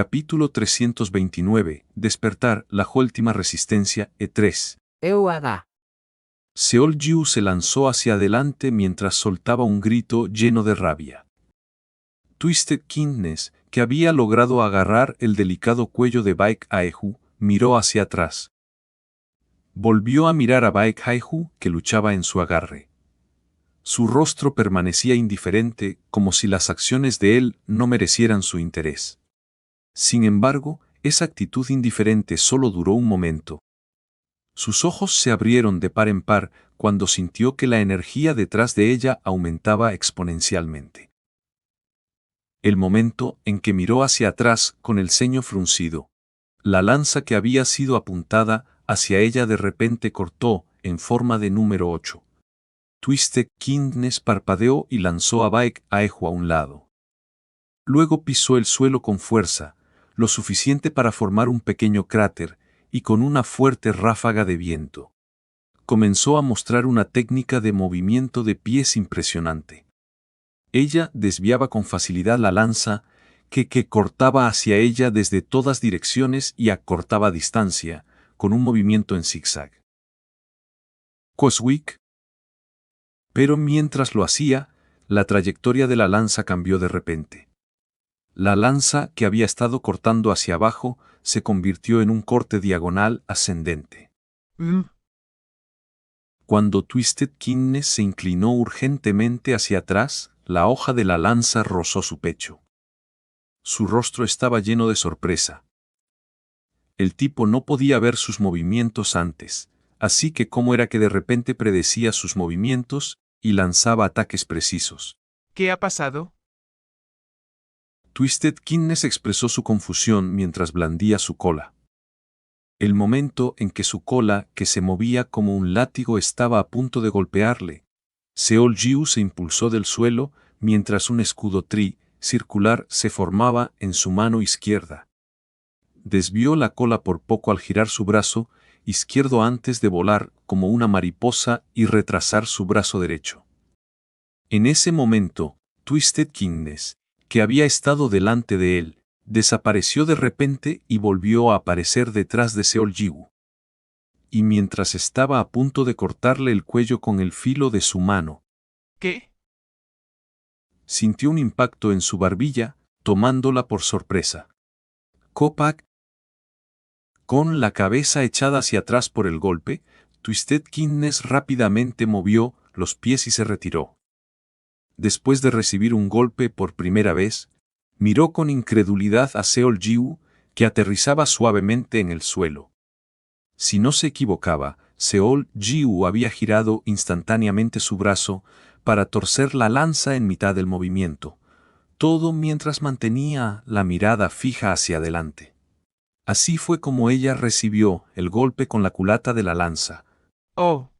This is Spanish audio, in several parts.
Capítulo 329. Despertar, la última resistencia, E3. Euaga. Seol-Yu se lanzó hacia adelante mientras soltaba un grito lleno de rabia. Twisted Kingnes, que había logrado agarrar el delicado cuello de Baek Aeju, miró hacia atrás. Volvió a mirar a Baek Aeju, que luchaba en su agarre. Su rostro permanecía indiferente, como si las acciones de él no merecieran su interés. Sin embargo, esa actitud indiferente solo duró un momento. Sus ojos se abrieron de par en par cuando sintió que la energía detrás de ella aumentaba exponencialmente. El momento en que miró hacia atrás con el ceño fruncido. La lanza que había sido apuntada hacia ella de repente cortó, en forma de número 8. Twisted Kingnes parpadeó y lanzó a Baek Aeju a un lado. Luego pisó el suelo con fuerza, lo suficiente para formar un pequeño cráter, y con una fuerte ráfaga de viento. Comenzó a mostrar una técnica de movimiento de pies impresionante. Ella desviaba con facilidad la lanza, que cortaba hacia ella desde todas direcciones y acortaba distancia, con un movimiento en zigzag. Coswick. Pero mientras lo hacía, la trayectoria de la lanza cambió de repente. La lanza que había estado cortando hacia abajo se convirtió en un corte diagonal ascendente. Cuando Twisted Kingnes se inclinó urgentemente hacia atrás, la hoja de la lanza rozó su pecho. Su rostro estaba lleno de sorpresa. El tipo no podía ver sus movimientos antes, así que cómo era que de repente predecía sus movimientos y lanzaba ataques precisos. ¿Qué ha pasado? Twisted Kingnes expresó su confusión mientras blandía su cola. El momento en que su cola, que se movía como un látigo, estaba a punto de golpearle, Seol-Yu se impulsó del suelo mientras un escudo circular se formaba en su mano izquierda. Desvió la cola por poco al girar su brazo izquierdo antes de volar como una mariposa y retrasar su brazo derecho. En ese momento, Twisted Kingnes, que había estado delante de él, desapareció de repente y volvió a aparecer detrás de Seol-Yu. Y mientras estaba a punto de cortarle el cuello con el filo de su mano, ¿Qué? sintió un impacto en su barbilla, tomándola por sorpresa. Kopak. Con la cabeza echada hacia atrás por el golpe, Twisted Kingnes rápidamente movió los pies y se retiró. Después de recibir un golpe por primera vez, miró con incredulidad a Seol-Yu, que aterrizaba suavemente en el suelo. Si no se equivocaba, Seol-Yu había girado instantáneamente su brazo para torcer la lanza en mitad del movimiento, todo mientras mantenía la mirada fija hacia adelante. Así fue como ella recibió el golpe con la culata de la lanza. Oh,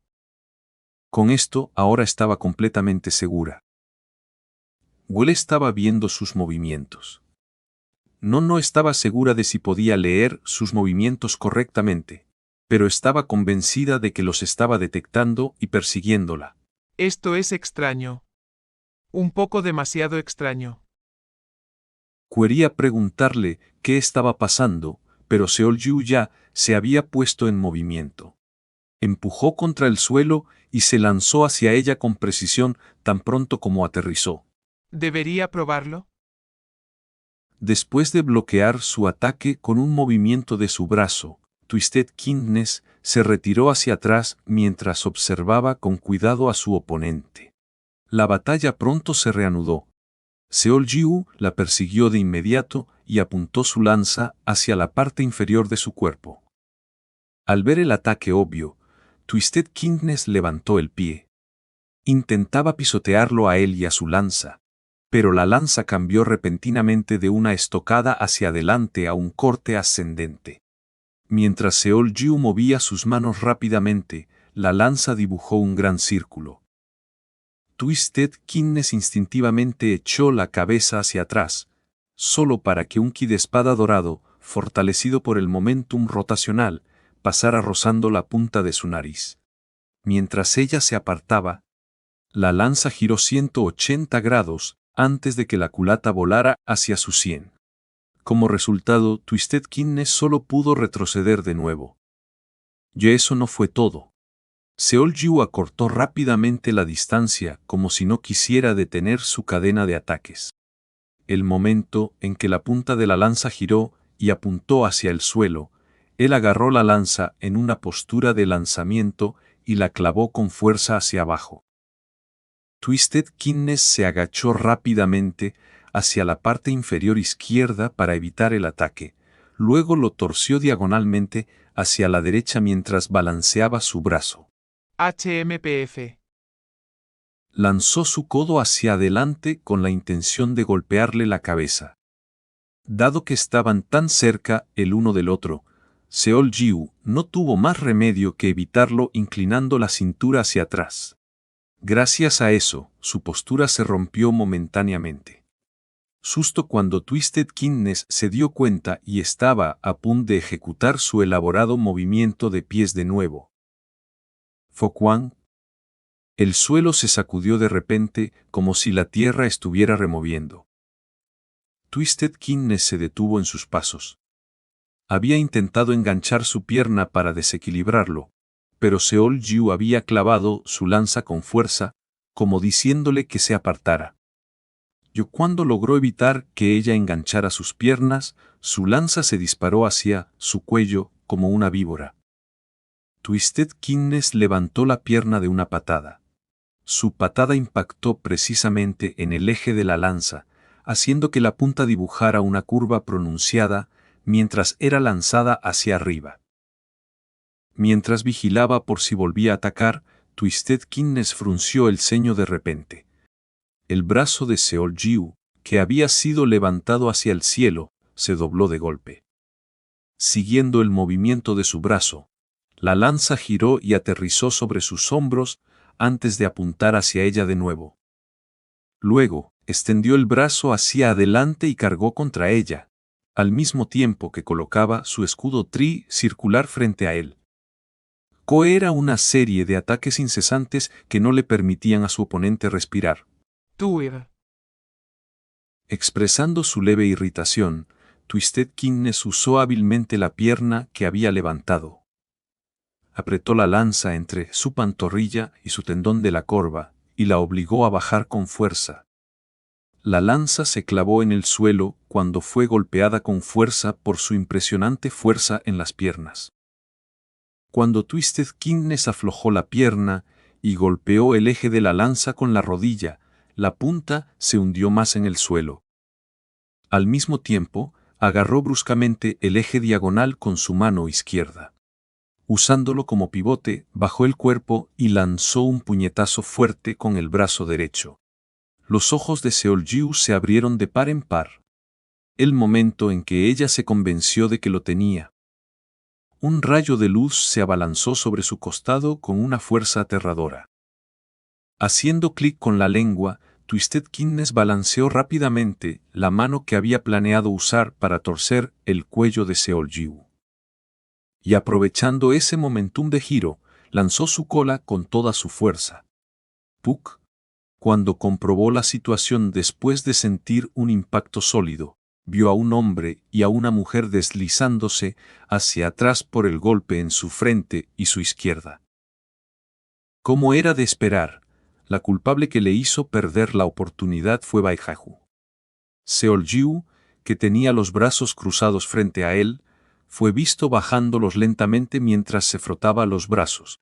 Con esto ahora estaba completamente segura. Will estaba viendo sus movimientos. No estaba segura de si podía leer sus movimientos correctamente, pero estaba convencida de que los estaba detectando y persiguiéndola. esto es extraño. Un poco demasiado extraño. Quería preguntarle qué estaba pasando, pero Seol-Yu ya se había puesto en movimiento. Empujó contra el suelo y se lanzó hacia ella con precisión tan pronto como aterrizó. ¿Debería probarlo? Después de bloquear su ataque con un movimiento de su brazo, Twisted Kingnes se retiró hacia atrás mientras observaba con cuidado a su oponente. La batalla pronto se reanudó. Seol-Yu la persiguió de inmediato y apuntó su lanza hacia la parte inferior de su cuerpo. Al ver el ataque obvio, Twisted Kingnes levantó el pie. Intentaba pisotearlo a él y a su lanza, pero la lanza cambió repentinamente de una estocada hacia adelante a un corte ascendente. Mientras Seol-Yu movía sus manos rápidamente, la lanza dibujó un gran círculo. Twisted Kingnes instintivamente echó la cabeza hacia atrás, solo para que un ki de espada dorado, fortalecido por el momentum rotacional, pasara rozando la punta de su nariz. Mientras ella se apartaba, la lanza giró 180 grados antes de que la culata volara hacia su sien. Como resultado, Twisted Kingnes solo pudo retroceder de nuevo. Y eso no fue todo. Seolju acortó rápidamente la distancia como si no quisiera detener su cadena de ataques. El momento en que la punta de la lanza giró y apuntó hacia el suelo, él agarró la lanza en una postura de lanzamiento y la clavó con fuerza hacia abajo. Twisted Kingnes se agachó rápidamente hacia la parte inferior izquierda para evitar el ataque, luego lo torció diagonalmente hacia la derecha mientras balanceaba su brazo. HMPF. Lanzó su codo hacia adelante con la intención de golpearle la cabeza. Dado que estaban tan cerca el uno del otro, Seolju no tuvo más remedio que evitarlo inclinando la cintura hacia atrás. Gracias a eso, su postura se rompió momentáneamente. Justo cuando Twisted Kingnes se dio cuenta y estaba a punto de ejecutar su elaborado movimiento de pies de nuevo. Fokwang. El suelo se sacudió de repente como si la tierra estuviera removiendo. Twisted Kingnes se detuvo en sus pasos. Había intentado enganchar su pierna para desequilibrarlo, pero Seolju había clavado su lanza con fuerza, como diciéndole que se apartara. Cuando logró evitar que ella enganchara sus piernas, su lanza se disparó hacia su cuello como una víbora. Twisted Kingnes levantó la pierna de una patada. Su patada impactó precisamente en el eje de la lanza, haciendo que la punta dibujara una curva pronunciada mientras era lanzada hacia arriba. Mientras vigilaba por si volvía a atacar, Twisted Kingnes frunció el ceño de repente. El brazo de Seolju, que había sido levantado hacia el cielo, se dobló de golpe. Siguiendo el movimiento de su brazo, la lanza giró y aterrizó sobre sus hombros antes de apuntar hacia ella de nuevo. Luego, extendió el brazo hacia adelante y cargó contra ella, al mismo tiempo que colocaba su escudo circular frente a él. Era una serie de ataques incesantes que no le permitían a su oponente respirar. Expresando su leve irritación, Twisted Kingnes usó hábilmente la pierna que había levantado. Apretó la lanza entre su pantorrilla y su tendón de la corva, y la obligó a bajar con fuerza. La lanza se clavó en el suelo cuando fue golpeada con fuerza por su impresionante fuerza en las piernas. Cuando Twisted Kingnes aflojó la pierna y golpeó el eje de la lanza con la rodilla, la punta se hundió más en el suelo. Al mismo tiempo, agarró bruscamente el eje diagonal con su mano izquierda. Usándolo como pivote, bajó el cuerpo y lanzó un puñetazo fuerte con el brazo derecho. Los ojos de Seolju se abrieron de par en par. El momento en que ella se convenció de que lo tenía. Un rayo de luz se abalanzó sobre su costado con una fuerza aterradora. Haciendo clic con la lengua, Twisted Kingnes balanceó rápidamente la mano que había planeado usar para torcer el cuello de Seolju. Y aprovechando ese momentum de giro, lanzó su cola con toda su fuerza. Puck. Cuando comprobó la situación después de sentir un impacto sólido, vio a un hombre y a una mujer deslizándose hacia atrás por el golpe en su frente y su izquierda. Como era de esperar, la culpable que le hizo perder la oportunidad fue Baekjeju. Seolju, que tenía los brazos cruzados frente a él, fue visto bajándolos lentamente mientras se frotaba los brazos.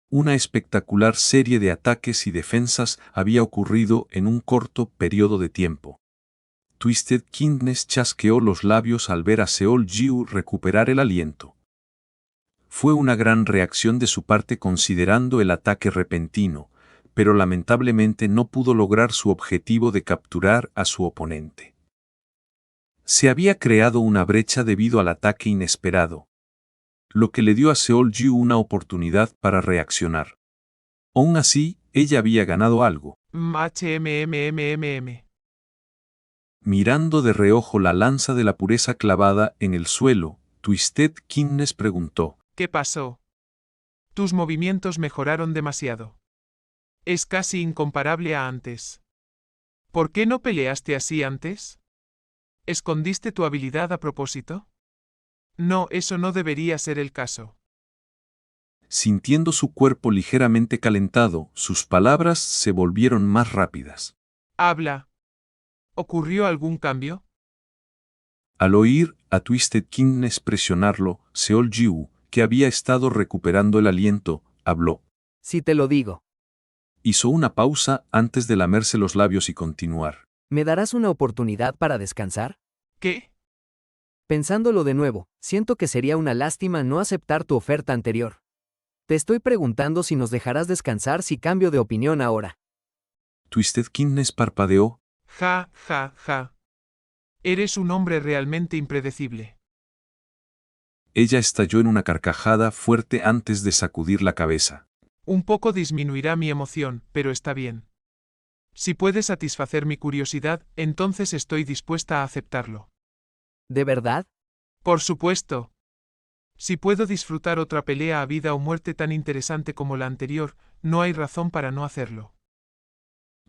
Una espectacular serie de ataques y defensas había ocurrido en un corto periodo de tiempo. Twisted Kingnes chasqueó los labios al ver a Seolju recuperar el aliento. Fue una gran reacción de su parte considerando el ataque repentino, pero lamentablemente no pudo lograr su objetivo de capturar a su oponente. Se había creado una brecha debido al ataque inesperado, lo que le dio a Seolju una oportunidad para reaccionar. Aún así, ella había ganado algo. Mirando de reojo la lanza de la pureza clavada en el suelo, Twisted Kingnes preguntó: ¿Qué pasó? Tus movimientos mejoraron demasiado. Es casi incomparable a antes. ¿Por qué no peleaste así antes? ¿Escondiste tu habilidad a propósito? No, eso no debería ser el caso. Sintiendo su cuerpo ligeramente calentado, sus palabras se volvieron más rápidas. Habla. ¿Ocurrió algún cambio? Al oír a Twisted Kingnes presionarlo, Seol-Jiu, que había estado recuperando el aliento, habló. Si te lo digo, Hizo una pausa antes de lamerse los labios y continuar. ¿me darás una oportunidad para descansar? ¿Qué? Pensándolo de nuevo, siento que sería una lástima no aceptar tu oferta anterior. Te estoy preguntando si nos dejarás descansar si cambio de opinión ahora. Twisted Kingnes parpadeó. Ja, ja, ja. Eres un hombre realmente impredecible. Ella estalló en una carcajada fuerte antes de sacudir la cabeza. Un poco disminuirá mi emoción, pero está bien. Si puede satisfacer mi curiosidad, entonces estoy dispuesta a aceptarlo. ¿De verdad? Por supuesto. Si puedo disfrutar otra pelea a vida o muerte tan interesante como la anterior, no hay razón para no hacerlo.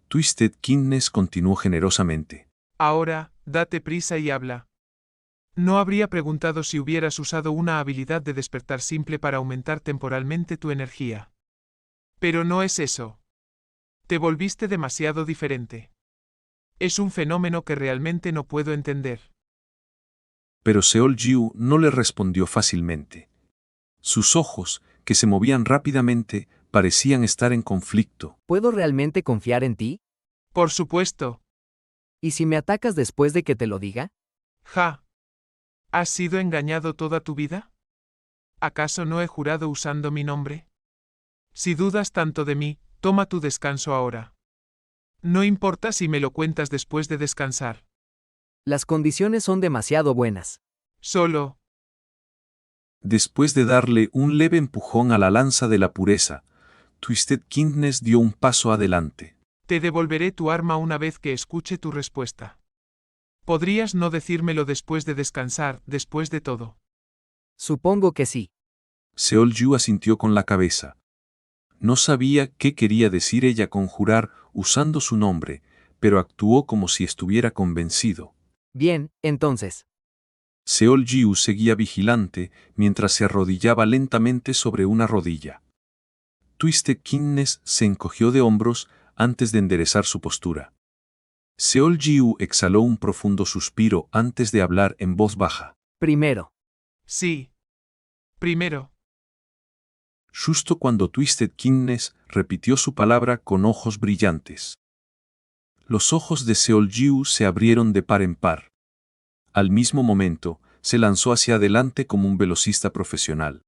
Twisted Kingnes continuó generosamente. Ahora, date prisa y habla. No habría preguntado si hubieras usado una habilidad de despertar simple para aumentar temporalmente tu energía. Pero no es eso. Te volviste demasiado diferente. Es un fenómeno que realmente no puedo entender. Pero Seol-Jiu no le respondió fácilmente. Sus ojos, que se movían rápidamente, parecían estar en conflicto. ¿Puedo realmente confiar en ti? Por supuesto. ¿Y si me atacas después de que te lo diga? Ja. ¿Has sido engañado toda tu vida? ¿Acaso no he jurado usando mi nombre? Si dudas tanto de mí, toma tu descanso ahora. No importa si me lo cuentas después de descansar. Las condiciones son demasiado buenas. Solo, Después de darle un leve empujón a la lanza de la pureza, Twisted Kingnes dio un paso adelante. te devolveré tu arma una vez que escuche tu respuesta. ¿Podrías no decírmelo después de descansar, después de todo? Supongo que sí. Seol-Jiu asintió con la cabeza. No sabía qué quería decir ella con jurar usando su nombre, pero actuó como si estuviera convencido. Bien, entonces. Seol-Jiu seguía vigilante mientras se arrodillaba lentamente sobre una rodilla. Twisted Kingnes se encogió de hombros antes de enderezar su postura. Seol-Jiu exhaló un profundo suspiro antes de hablar en voz baja. Primero. Sí. Primero. Justo cuando Twisted Kingnes repitió su palabra con ojos brillantes. Los ojos de Seol-Jiu se abrieron de par en par. Al mismo momento, se lanzó hacia adelante como un velocista profesional.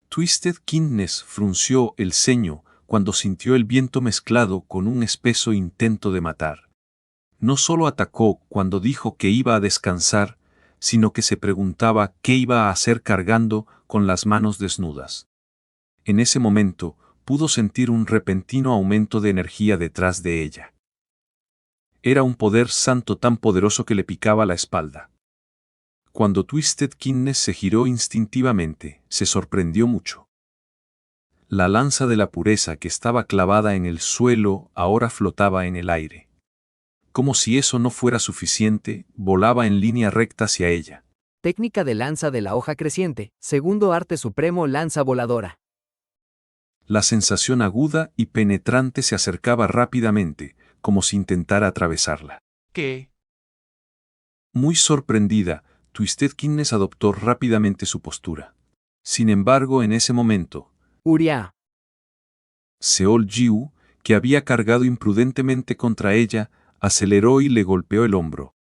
Twisted Kingnes frunció el ceño cuando sintió el viento mezclado con un espeso intento de matar. No solo atacó cuando dijo que iba a descansar, sino que se preguntaba qué iba a hacer cargando con las manos desnudas. En ese momento, pudo sentir un repentino aumento de energía detrás de ella. Era un poder santo tan poderoso que le picaba la espalda. Cuando Twisted Kingnes se giró instintivamente, se sorprendió mucho. La lanza de la pureza que estaba clavada en el suelo ahora flotaba en el aire. Como si eso no fuera suficiente, volaba en línea recta hacia ella. Técnica de lanza de la hoja creciente. Segundo arte supremo lanza voladora. La sensación aguda y penetrante se acercaba rápidamente, como si intentara atravesarla. ¿Qué? Muy sorprendida, Twisted Kingnes adoptó rápidamente su postura. Sin embargo, en ese momento, Uria. Seol-Jiu, que había cargado imprudentemente contra ella, aceleró y le golpeó el hombro.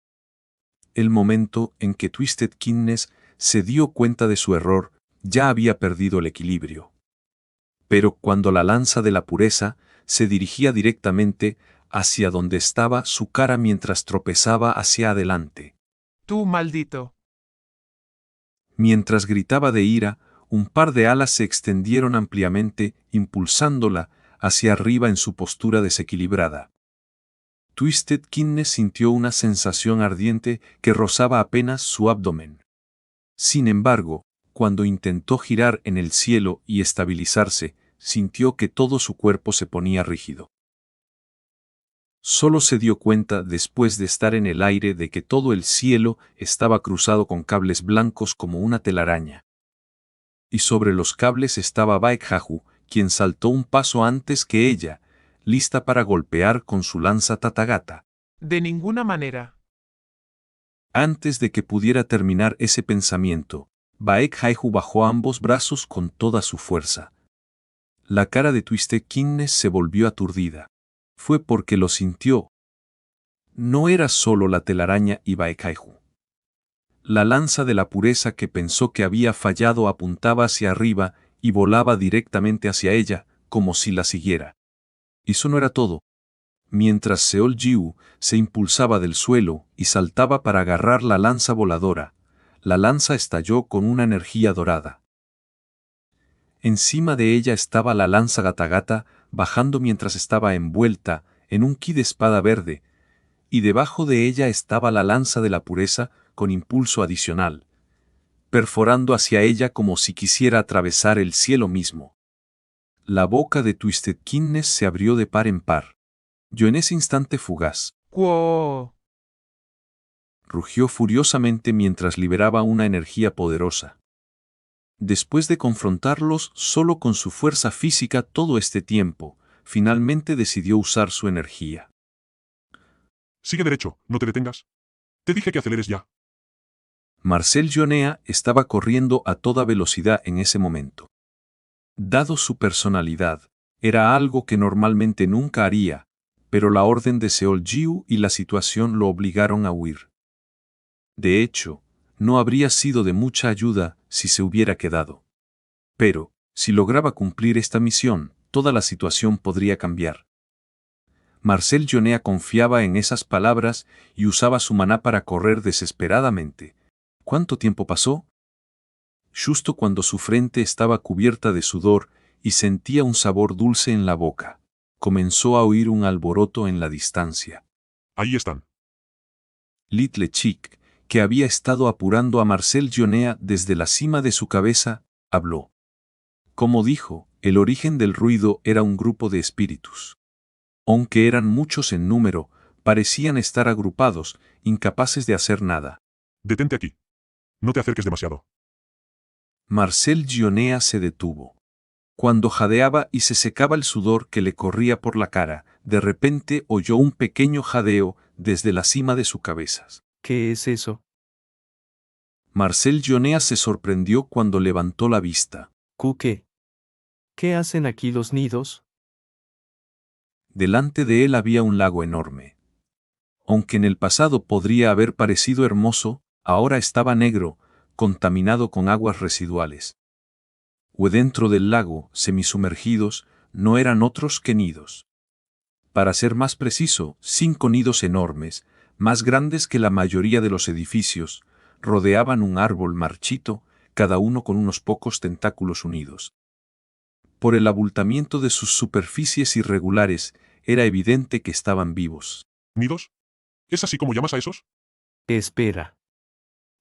El momento en que Twisted Kingnes se dio cuenta de su error, ya había perdido el equilibrio. Pero cuando la lanza de la pureza se dirigía directamente hacia donde estaba su cara mientras tropezaba hacia adelante. Tú, maldito. Mientras gritaba de ira, un par de alas se extendieron ampliamente, impulsándola hacia arriba en su postura desequilibrada. Twisted Kingnes sintió una sensación ardiente que rozaba apenas su abdomen. Sin embargo, cuando intentó girar en el cielo y estabilizarse, sintió que todo su cuerpo se ponía rígido. Solo se dio cuenta después de estar en el aire de que todo el cielo estaba cruzado con cables blancos como una telaraña. Y sobre los cables estaba Baekhahu, quien saltó un paso antes que ella, lista para golpear con su lanza Tathagata. De ninguna manera. Antes de que pudiera terminar ese pensamiento, Baekhahu bajó ambos brazos con toda su fuerza. La cara de Twisted Kingnes se volvió aturdida. Fue porque lo sintió. No era solo la telaraña y Baekhahu. La lanza de la pureza que pensó que había fallado apuntaba hacia arriba y volaba directamente hacia ella, como si la siguiera. Y eso no era todo. Mientras Seol-Jiu se impulsaba del suelo y saltaba para agarrar la lanza voladora, la lanza estalló con una energía dorada. Encima de ella estaba la lanza Tathagata, bajando mientras estaba envuelta en un ki de espada verde, y debajo de ella estaba la lanza de la pureza con impulso adicional, perforando hacia ella como si quisiera atravesar el cielo mismo. La boca de Twisted Kingnes se abrió de par en par. Yo en ese instante fugaz. ¡Cuo! Rugió furiosamente mientras liberaba una energía poderosa. Después de confrontarlos solo con su fuerza física todo este tiempo, finalmente decidió usar su energía. Sigue derecho, no te detengas. Te dije que aceleres ya. Marcel Jonea estaba corriendo a toda velocidad en ese momento. Dado su personalidad, era algo que normalmente nunca haría, pero la orden de Seol-Jiu y la situación lo obligaron a huir. De hecho, no habría sido de mucha ayuda si se hubiera quedado. Pero, si lograba cumplir esta misión, toda la situación podría cambiar. Marcel Jonea confiaba en esas palabras y usaba su maná para correr desesperadamente. ¿Cuánto tiempo pasó? Justo cuando su frente estaba cubierta de sudor y sentía un sabor dulce en la boca, comenzó a oír un alboroto en la distancia. Ahí están. Little Chick, que había estado apurando a Marcel Jonea desde la cima de su cabeza, habló. Como dijo, el origen del ruido era un grupo de espíritus. Aunque eran muchos en número, parecían estar agrupados, incapaces de hacer nada. Detente aquí. No te acerques demasiado. Marcel Jonea se detuvo. Cuando jadeaba y se secaba el sudor que le corría por la cara, de repente oyó un pequeño jadeo desde la cima de su cabeza. ¿Qué es eso? Marcel Jonea se sorprendió cuando levantó la vista. ¿Qué? ¿Qué hacen aquí los nidos? Delante de él había un lago enorme. Aunque en el pasado podría haber parecido hermoso, ahora estaba negro, contaminado con aguas residuales. O dentro del lago, semisumergidos, no eran otros que nidos. Para ser más preciso, 5 nidos enormes, más grandes que la mayoría de los edificios, rodeaban un árbol marchito, cada uno con unos pocos tentáculos unidos. Por el abultamiento de sus superficies irregulares, era evidente que estaban vivos. ¿Nidos? ¿Es así como llamas a esos? Espera.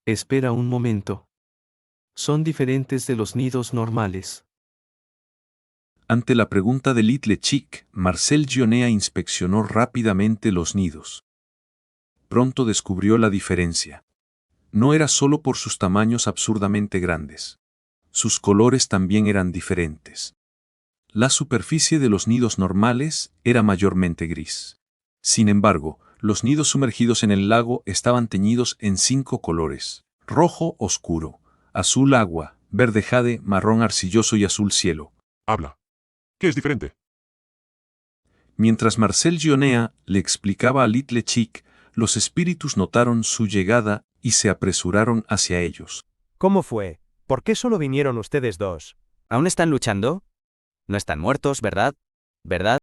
Espera un momento. Son diferentes de los nidos normales. Ante la pregunta de Little Chick, Marcel Jonea inspeccionó rápidamente los nidos. Pronto descubrió la diferencia. No era solo por sus tamaños absurdamente grandes. Sus colores también eran diferentes. La superficie de los nidos normales era mayormente gris. Sin embargo, los nidos sumergidos en el lago estaban teñidos en 5 colores: rojo oscuro, azul agua, verde jade, marrón arcilloso y azul cielo. Habla. ¿Qué es diferente? Mientras Marcel Jonea le explicaba a Little Chick, los espíritus notaron su llegada y se apresuraron hacia ellos. ¿Cómo fue? ¿Por qué solo vinieron ustedes dos? ¿Aún están luchando? No están muertos, ¿verdad? ¿Verdad?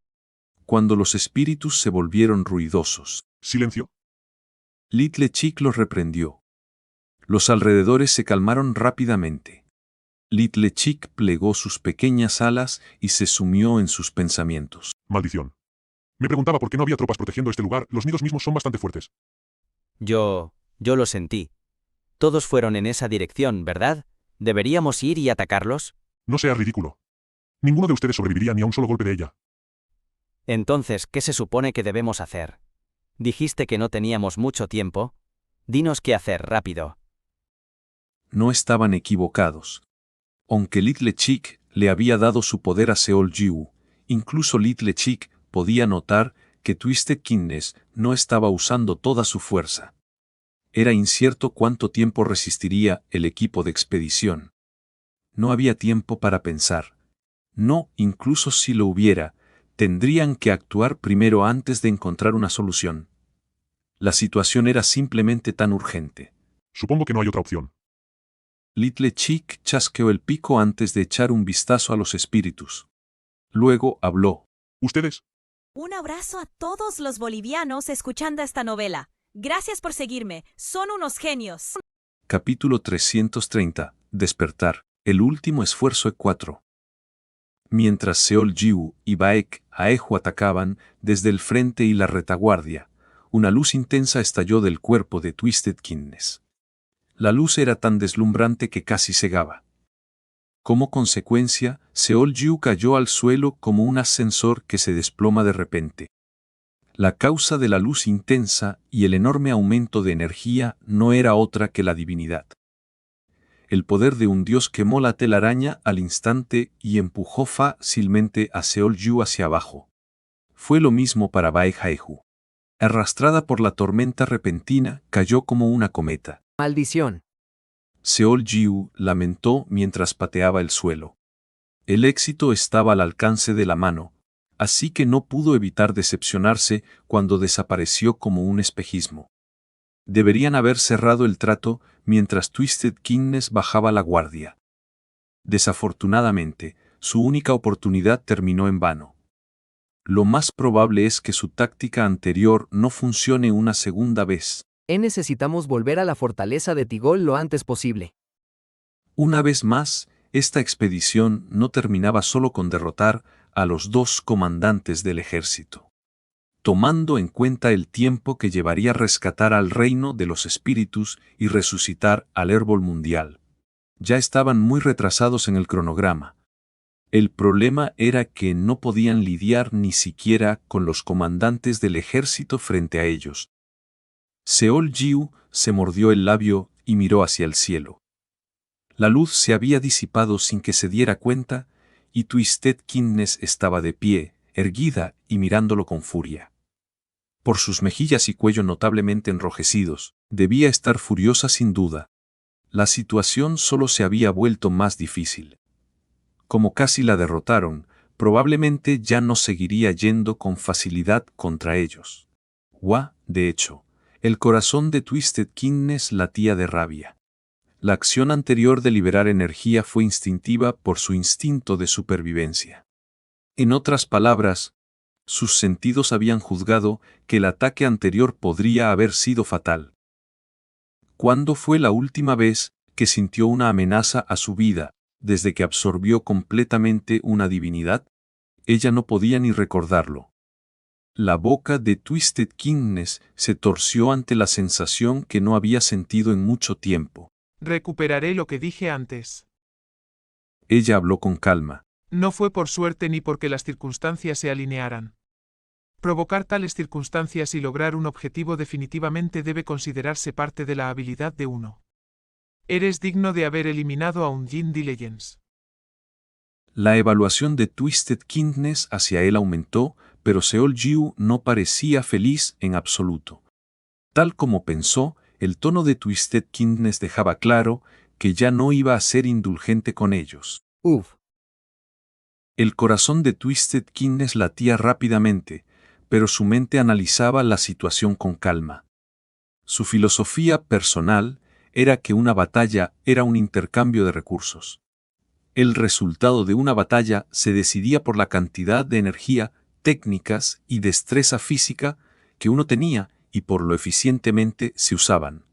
Cuando los espíritus se volvieron ruidosos, Silencio. Little Chick los reprendió. Los alrededores se calmaron rápidamente. Little Chick plegó sus pequeñas alas y se sumió en sus pensamientos. Maldición. Me preguntaba por qué no había tropas protegiendo este lugar. Los nidos mismos son bastante fuertes. Yo lo sentí. Todos fueron en esa dirección, ¿verdad? ¿Deberíamos ir y atacarlos? No sea ridículo. Ninguno de ustedes sobreviviría ni a un solo golpe de ella. Entonces, ¿qué se supone que debemos hacer? Dijiste que no teníamos mucho tiempo. Dinos qué hacer rápido. No estaban equivocados. Aunque Little Chick le había dado su poder a Seolju, incluso Little Chick podía notar que Twisted Kindness no estaba usando toda su fuerza. Era incierto cuánto tiempo resistiría el equipo de expedición. No había tiempo para pensar. No, incluso si lo hubiera, tendrían que actuar primero antes de encontrar una solución. La situación era simplemente tan urgente. Supongo que no hay otra opción. Little Chick chasqueó el pico antes de echar un vistazo a los espíritus. Luego habló. ¿Ustedes? Un abrazo a todos los bolivianos escuchando esta novela. Gracias por seguirme, son unos genios. Capítulo 330. Despertar. El último esfuerzo E4. Mientras Seolju y Baek Aeju atacaban desde el frente y la retaguardia, una luz intensa estalló del cuerpo de Twisted Kindness. La luz era tan deslumbrante que casi cegaba. Como consecuencia, Seolju cayó al suelo como un ascensor que se desploma de repente. La causa de la luz intensa y el enorme aumento de energía no era otra que la divinidad. El poder de un dios quemó la telaraña al instante y empujó fácilmente a Seolju hacia abajo. Fue lo mismo para Baek Aeju. Arrastrada por la tormenta repentina, cayó como una cometa. Maldición. Seolju lamentó mientras pateaba el suelo. El éxito estaba al alcance de la mano, así que no pudo evitar decepcionarse cuando desapareció como un espejismo. Deberían haber cerrado el trato mientras Twisted Kindness bajaba la guardia. Desafortunadamente, su única oportunidad terminó en vano. Lo más probable es que su táctica anterior no funcione una segunda vez. Necesitamos volver a la fortaleza de Tigol lo antes posible. Una vez más, esta expedición no terminaba solo con derrotar a los dos comandantes del ejército. Tomando en cuenta el tiempo que llevaría rescatar al reino de los espíritus y resucitar al árbol mundial, ya estaban muy retrasados en el cronograma. El problema era que no podían lidiar ni siquiera con los comandantes del ejército frente a ellos. Seolju se mordió el labio y miró hacia el cielo. La luz se había disipado sin que se diera cuenta, y Twisted Kindness estaba de pie, erguida y mirándolo con furia. Por sus mejillas y cuello notablemente enrojecidos, debía estar furiosa sin duda. La situación solo se había vuelto más difícil. Como casi la derrotaron, probablemente ya no seguiría yendo con facilidad contra ellos. De hecho, el corazón de Twisted Kindness latía de rabia. La acción anterior de liberar energía fue instintiva por su instinto de supervivencia. En otras palabras, sus sentidos habían juzgado que el ataque anterior podría haber sido fatal. ¿Cuándo fue la última vez que sintió una amenaza a su vida, desde que absorbió completamente una divinidad? Ella no podía ni recordarlo. La boca de Twisted Kindness se torció ante la sensación que no había sentido en mucho tiempo. Recuperaré lo que dije antes. Ella habló con calma. No fue por suerte ni porque las circunstancias se alinearan. Provocar tales circunstancias y lograr un objetivo definitivamente debe considerarse parte de la habilidad de uno. Eres digno de haber eliminado a un Jin Diligence. La evaluación de Twisted Kindness hacia él aumentó, pero Seolju no parecía feliz en absoluto. Tal como pensó, el tono de Twisted Kindness dejaba claro que ya no iba a ser indulgente con ellos. El corazón de Twisted Kindness latía rápidamente, pero su mente analizaba la situación con calma. Su filosofía personal era que una batalla era un intercambio de recursos. El resultado de una batalla se decidía por la cantidad de energía, técnicas y destreza física que uno tenía y por lo eficientemente se usaban.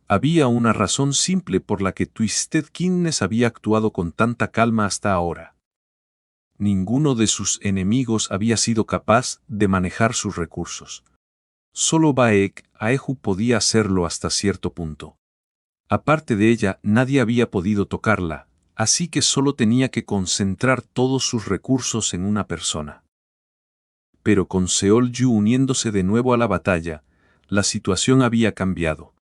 Había una razón simple por la que Twisted Kindness había actuado con tanta calma hasta ahora. Ninguno de sus enemigos había sido capaz de manejar sus recursos. Solo Baek Aeju podía hacerlo hasta cierto punto. Aparte de ella, nadie había podido tocarla, así que solo tenía que concentrar todos sus recursos en una persona. pero con Seol-ju uniéndose de nuevo a la batalla, la situación había cambiado.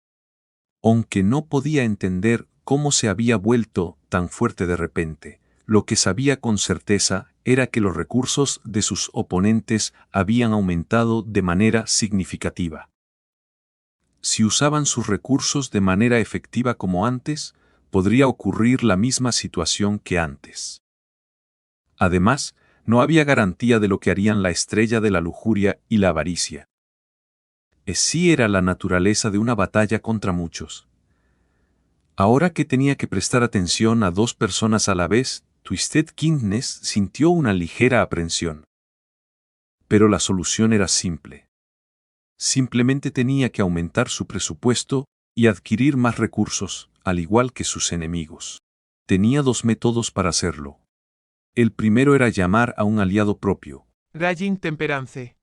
Aunque no podía entender cómo se había vuelto tan fuerte de repente, lo que sabía con certeza era que los recursos de sus oponentes habían aumentado de manera significativa. Si usaban sus recursos de manera efectiva como antes, podría ocurrir la misma situación que antes. Además, no había garantía de lo que harían la estrella de la lujuria y la avaricia. Así era la naturaleza de una batalla contra muchos. Ahora que tenía que prestar atención a dos personas a la vez, Twisted Kingnes sintió una ligera aprensión. Pero la solución era simple. Simplemente tenía que aumentar su presupuesto y adquirir más recursos, al igual que sus enemigos. Tenía dos métodos para hacerlo. El primero era llamar a un aliado propio. Raging Temperance.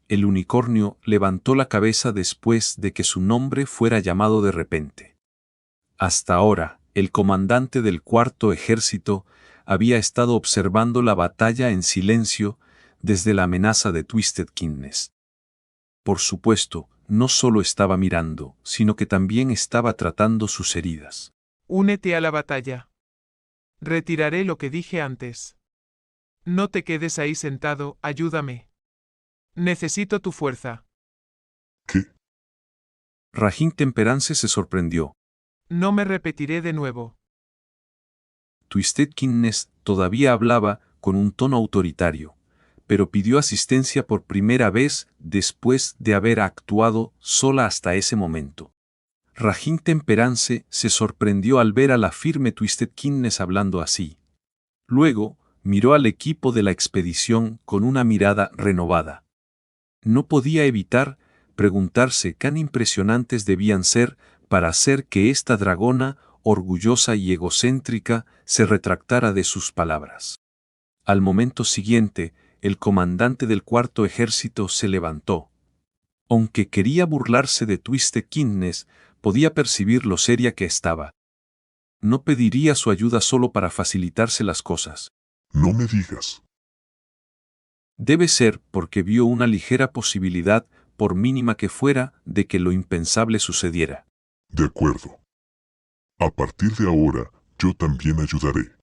El unicornio levantó la cabeza después de que su nombre fuera llamado de repente. Hasta ahora, el comandante del cuarto ejército había estado observando la batalla en silencio desde la amenaza de Twisted Kingnes. Por supuesto, no solo estaba mirando, sino que también estaba tratando sus heridas. Únete a la batalla. Retiraré lo que dije antes. No te quedes ahí sentado, ayúdame. Necesito tu fuerza. ¿Qué? Raging Temperance se sorprendió. No me repetiré de nuevo. Twisted Kingnes todavía hablaba con un tono autoritario, pero pidió asistencia por primera vez después de haber actuado sola hasta ese momento. Raging Temperance se sorprendió al ver a la firme Twisted Kingnes hablando así. Luego, miró al equipo de la expedición con una mirada renovada. No podía evitar preguntarse cuán impresionantes debían ser para hacer que esta dragona, orgullosa y egocéntrica, se retractara de sus palabras. Al momento siguiente, el comandante del cuarto ejército se levantó. Aunque quería burlarse de Twisted Kingnes, podía percibir lo seria que estaba. No pediría su ayuda solo para facilitarse las cosas. No me digas. Debe ser porque vio una ligera posibilidad, por mínima que fuera, de que lo impensable sucediera. De acuerdo. A partir de ahora, yo también ayudaré.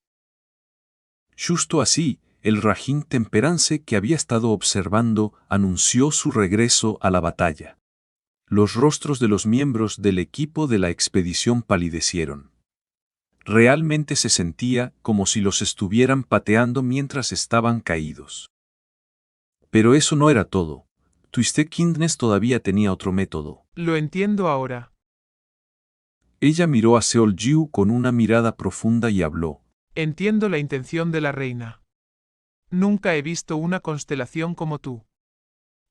Justo así, el Raging Temperance que había estado observando anunció su regreso a la batalla. Los rostros de los miembros del equipo de la expedición palidecieron. Realmente se sentía como si los estuvieran pateando mientras estaban caídos. Pero eso no era todo. Twisted Kingnes todavía tenía otro método. Lo entiendo ahora. Ella miró a Seol-ju con una mirada profunda y habló. Entiendo la intención de la reina. Nunca he visto una constelación como tú.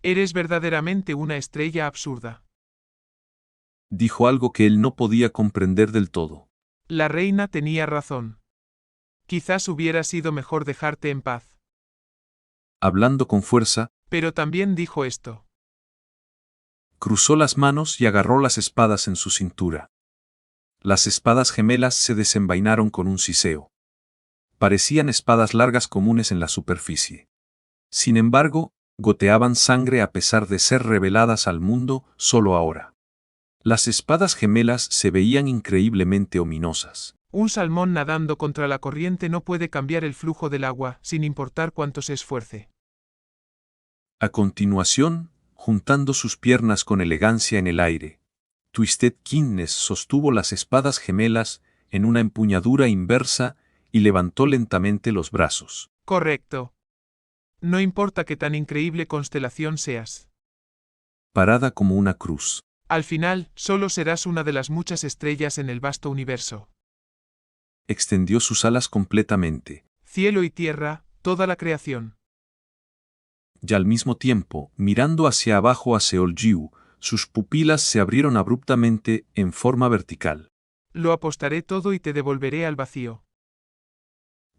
Eres verdaderamente una estrella absurda. Dijo algo que él no podía comprender del todo. La reina tenía razón. Quizás hubiera sido mejor dejarte en paz. Hablando con fuerza, Pero también dijo esto. cruzó las manos y agarró las espadas en su cintura. Las espadas gemelas se desenvainaron con un siseo. Parecían espadas largas comunes en la superficie. Sin embargo, goteaban sangre a pesar de ser reveladas al mundo solo ahora. Las espadas gemelas se veían increíblemente ominosas. Un salmón nadando contra la corriente no puede cambiar el flujo del agua, sin importar cuánto se esfuerce. A continuación, juntando sus piernas con elegancia en el aire, Twisted Kingnes sostuvo las espadas gemelas en una empuñadura inversa y levantó lentamente los brazos. Correcto. No importa qué tan increíble constelación seas. Parada como una cruz. Al final, solo serás una de las muchas estrellas en el vasto universo. Extendió sus alas completamente. Cielo y tierra, toda la creación. Y al mismo tiempo, mirando hacia abajo a Seol-ju, sus pupilas se abrieron abruptamente en forma vertical. Lo apostaré todo y te devolveré al vacío.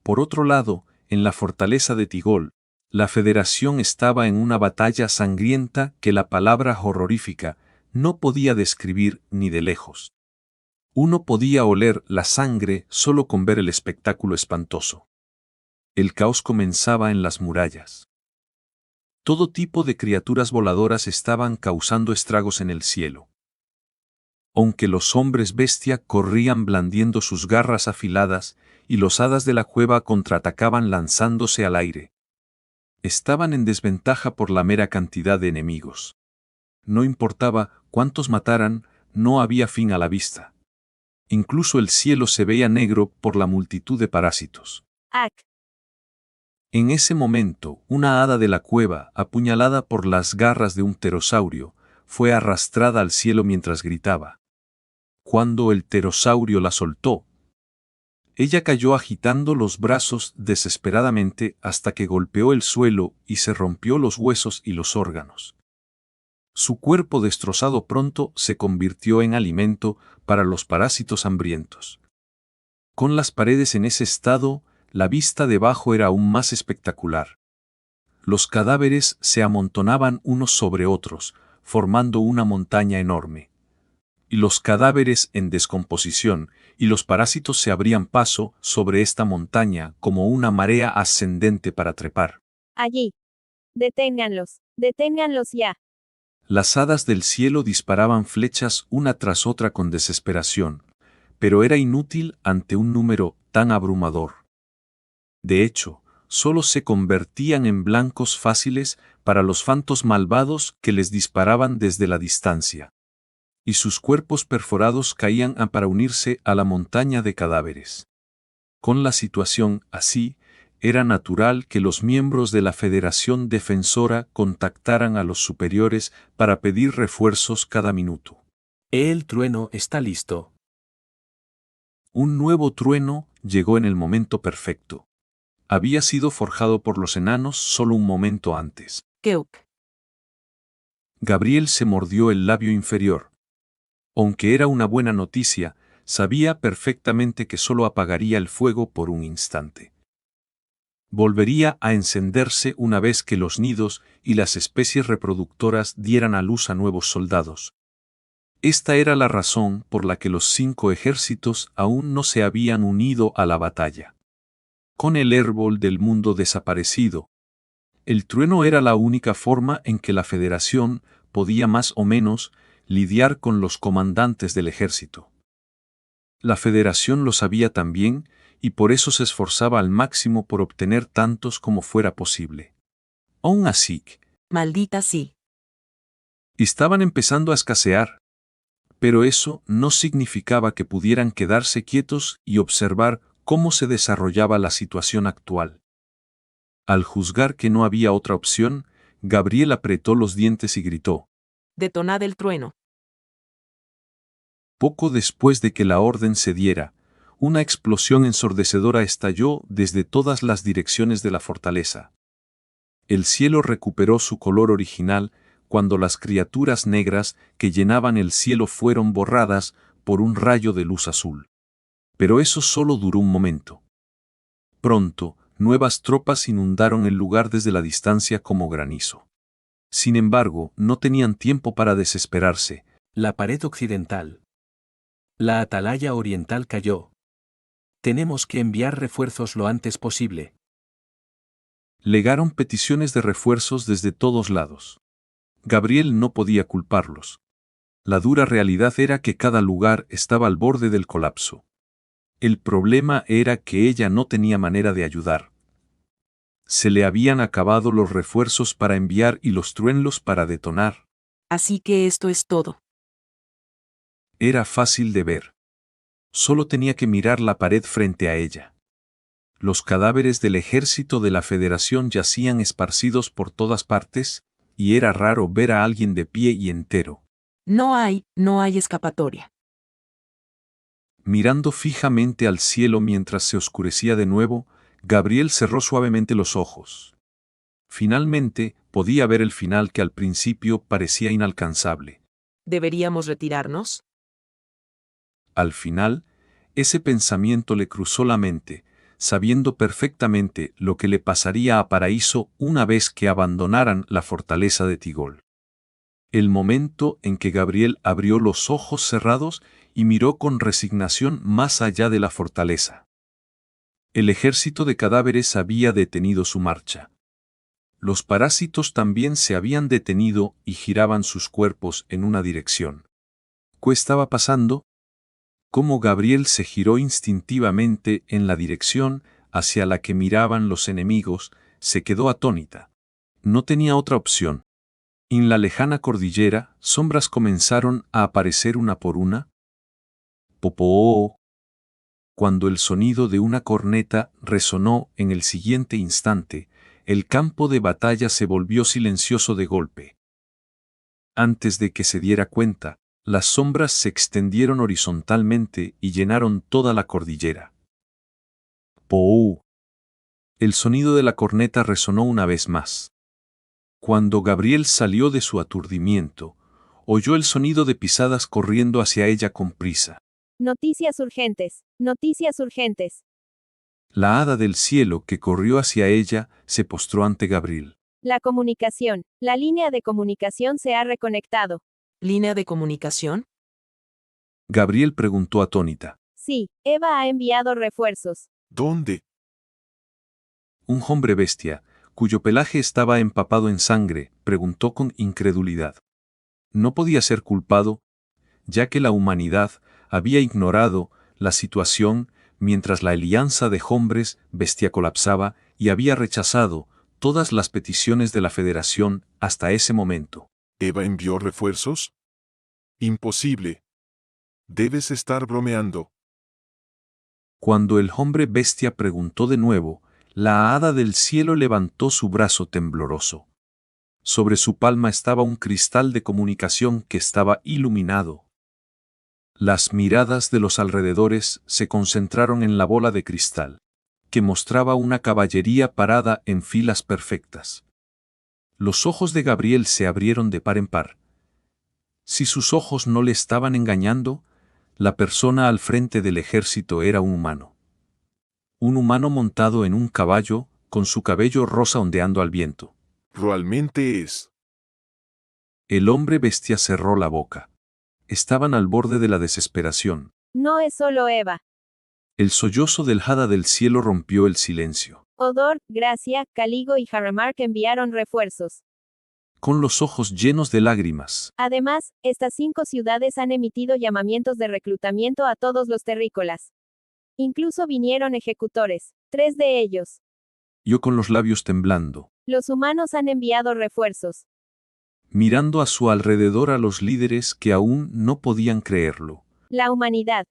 Por otro lado, en la fortaleza de Tigol, la Federación estaba en una batalla sangrienta que la palabra horrorífica no podía describir ni de lejos. Uno podía oler la sangre solo con ver el espectáculo espantoso. El caos comenzaba en las murallas. Todo tipo de criaturas voladoras estaban causando estragos en el cielo. Aunque los hombres bestia corrían blandiendo sus garras afiladas y los hadas de la cueva contraatacaban lanzándose al aire. Estaban en desventaja por la mera cantidad de enemigos. No importaba cuántos mataran, no había fin a la vista. Incluso el cielo se veía negro por la multitud de parásitos. Ac. En ese momento, una hada de la cueva, apuñalada por las garras de un pterosaurio, fue arrastrada al cielo mientras gritaba. Cuando el pterosaurio la soltó, ella cayó agitando los brazos desesperadamente hasta que golpeó el suelo y se rompió los huesos y los órganos. Su cuerpo destrozado pronto se convirtió en alimento para los parásitos hambrientos. Con las paredes en ese estado, la vista debajo era aún más espectacular. Los cadáveres se amontonaban unos sobre otros, formando una montaña enorme. Y los cadáveres en descomposición, y los parásitos se abrían paso sobre esta montaña como una marea ascendente para trepar. Allí. Deténganlos ya. Las hadas del cielo disparaban flechas una tras otra con desesperación, pero era inútil ante un número tan abrumador. De hecho, solo se convertían en blancos fáciles para los fantos malvados que les disparaban desde la distancia. Y sus cuerpos perforados caían para unirse a la montaña de cadáveres. Con la situación así, era natural que los miembros de la Federación Defensora contactaran a los superiores para pedir refuerzos cada minuto. El trueno está listo. Un nuevo trueno llegó en el momento perfecto. Había sido forjado por los enanos solo un momento antes. Keuk. Gabriel se mordió el labio inferior. Aunque era una buena noticia, sabía perfectamente que solo apagaría el fuego por un instante. Volvería a encenderse una vez que los nidos y las especies reproductoras dieran a luz a nuevos soldados. Esta era la razón por la que los 5 ejércitos aún no se habían unido a la batalla. Con el árbol del mundo desaparecido, el trueno era la única forma en que la Federación podía más o menos lidiar con los comandantes del ejército. La Federación lo sabía también, y por eso se esforzaba al máximo por obtener tantos como fuera posible. Aún así, Maldita sí. estaban empezando a escasear. Pero eso no significaba que pudieran quedarse quietos y observar cómo se desarrollaba la situación actual. Al juzgar que no había otra opción, Gabriel apretó los dientes y gritó. Detonad el trueno. Poco después de que la orden se diera, una explosión ensordecedora estalló desde todas las direcciones de la fortaleza. El cielo recuperó su color original cuando las criaturas negras que llenaban el cielo fueron borradas por un rayo de luz azul. Pero eso solo duró un momento. Pronto, nuevas tropas inundaron el lugar desde la distancia como granizo. Sin embargo, no tenían tiempo para desesperarse. La pared occidental. La atalaya oriental cayó. Tenemos que enviar refuerzos lo antes posible. Legaron peticiones de refuerzos desde todos lados. Gabriel no podía culparlos. La dura realidad era que cada lugar estaba al borde del colapso. El problema era que ella no tenía manera de ayudar. Se le habían acabado los refuerzos para enviar y los truenos para detonar. Así que esto es todo. Era fácil de ver. Solo tenía que mirar la pared frente a ella. Los cadáveres del ejército de la Federación yacían esparcidos por todas partes, y era raro ver a alguien de pie y entero. No hay escapatoria. Mirando fijamente al cielo mientras se oscurecía de nuevo, Gabriel cerró suavemente los ojos. Finalmente, podía ver el final que al principio parecía inalcanzable. ¿Deberíamos retirarnos? Al final, ese pensamiento le cruzó la mente, sabiendo perfectamente lo que le pasaría a Paraíso una vez que abandonaran la fortaleza de Tigol. El momento en que Gabriel abrió los ojos cerrados y miró con resignación más allá de la fortaleza. El ejército de cadáveres había detenido su marcha. Los parásitos también se habían detenido y giraban sus cuerpos en una dirección. ¿Qué estaba pasando? Cómo Gabriel se giró instintivamente en la dirección hacia la que miraban los enemigos, se quedó atónita. No tenía otra opción. En la lejana cordillera, sombras comenzaron a aparecer una por una. Popó. Cuando el sonido de una corneta resonó en el siguiente instante, el campo de batalla se volvió silencioso de golpe. Antes de que se diera cuenta, las sombras se extendieron horizontalmente y llenaron toda la cordillera. ¡Pou! El sonido de la corneta resonó una vez más. Cuando Gabriel salió de su aturdimiento, oyó el sonido de pisadas corriendo hacia ella con prisa. Noticias urgentes, noticias urgentes. La hada del cielo que corrió hacia ella se postró ante Gabriel. La línea de comunicación se ha reconectado. ¿Línea de comunicación? Gabriel preguntó atónita. Sí, Eva ha enviado refuerzos. ¿Dónde? Un hombre bestia, cuyo pelaje estaba empapado en sangre, preguntó con incredulidad. No podía ser culpado, ya que la humanidad había ignorado la situación mientras la alianza de hombres bestia colapsaba y había rechazado todas las peticiones de la Federación hasta ese momento. ¿Eva envió refuerzos? Imposible. Debes estar bromeando. Cuando el hombre bestia preguntó de nuevo, la hada del cielo levantó su brazo tembloroso. Sobre su palma estaba un cristal de comunicación que estaba iluminado. Las miradas de los alrededores se concentraron en la bola de cristal, que mostraba una caballería parada en filas perfectas. Los ojos de Gabriel se abrieron de par en par. Si sus ojos no le estaban engañando, la persona al frente del ejército era un humano. Un humano montado en un caballo, con su cabello rosa ondeando al viento. Realmente es. El hombre bestia cerró la boca. Estaban al borde de la desesperación. No es solo Eva. El sollozo del hada del cielo rompió el silencio. Odor, Gracia, Caligo y Haramark enviaron refuerzos. Con los ojos llenos de lágrimas. Además, estas 5 ciudades han emitido llamamientos de reclutamiento a todos los terrícolas. Incluso vinieron ejecutores, 3 de ellos. Yo con los labios temblando. Los humanos han enviado refuerzos. Mirando a su alrededor a los líderes que aún no podían creerlo. La humanidad.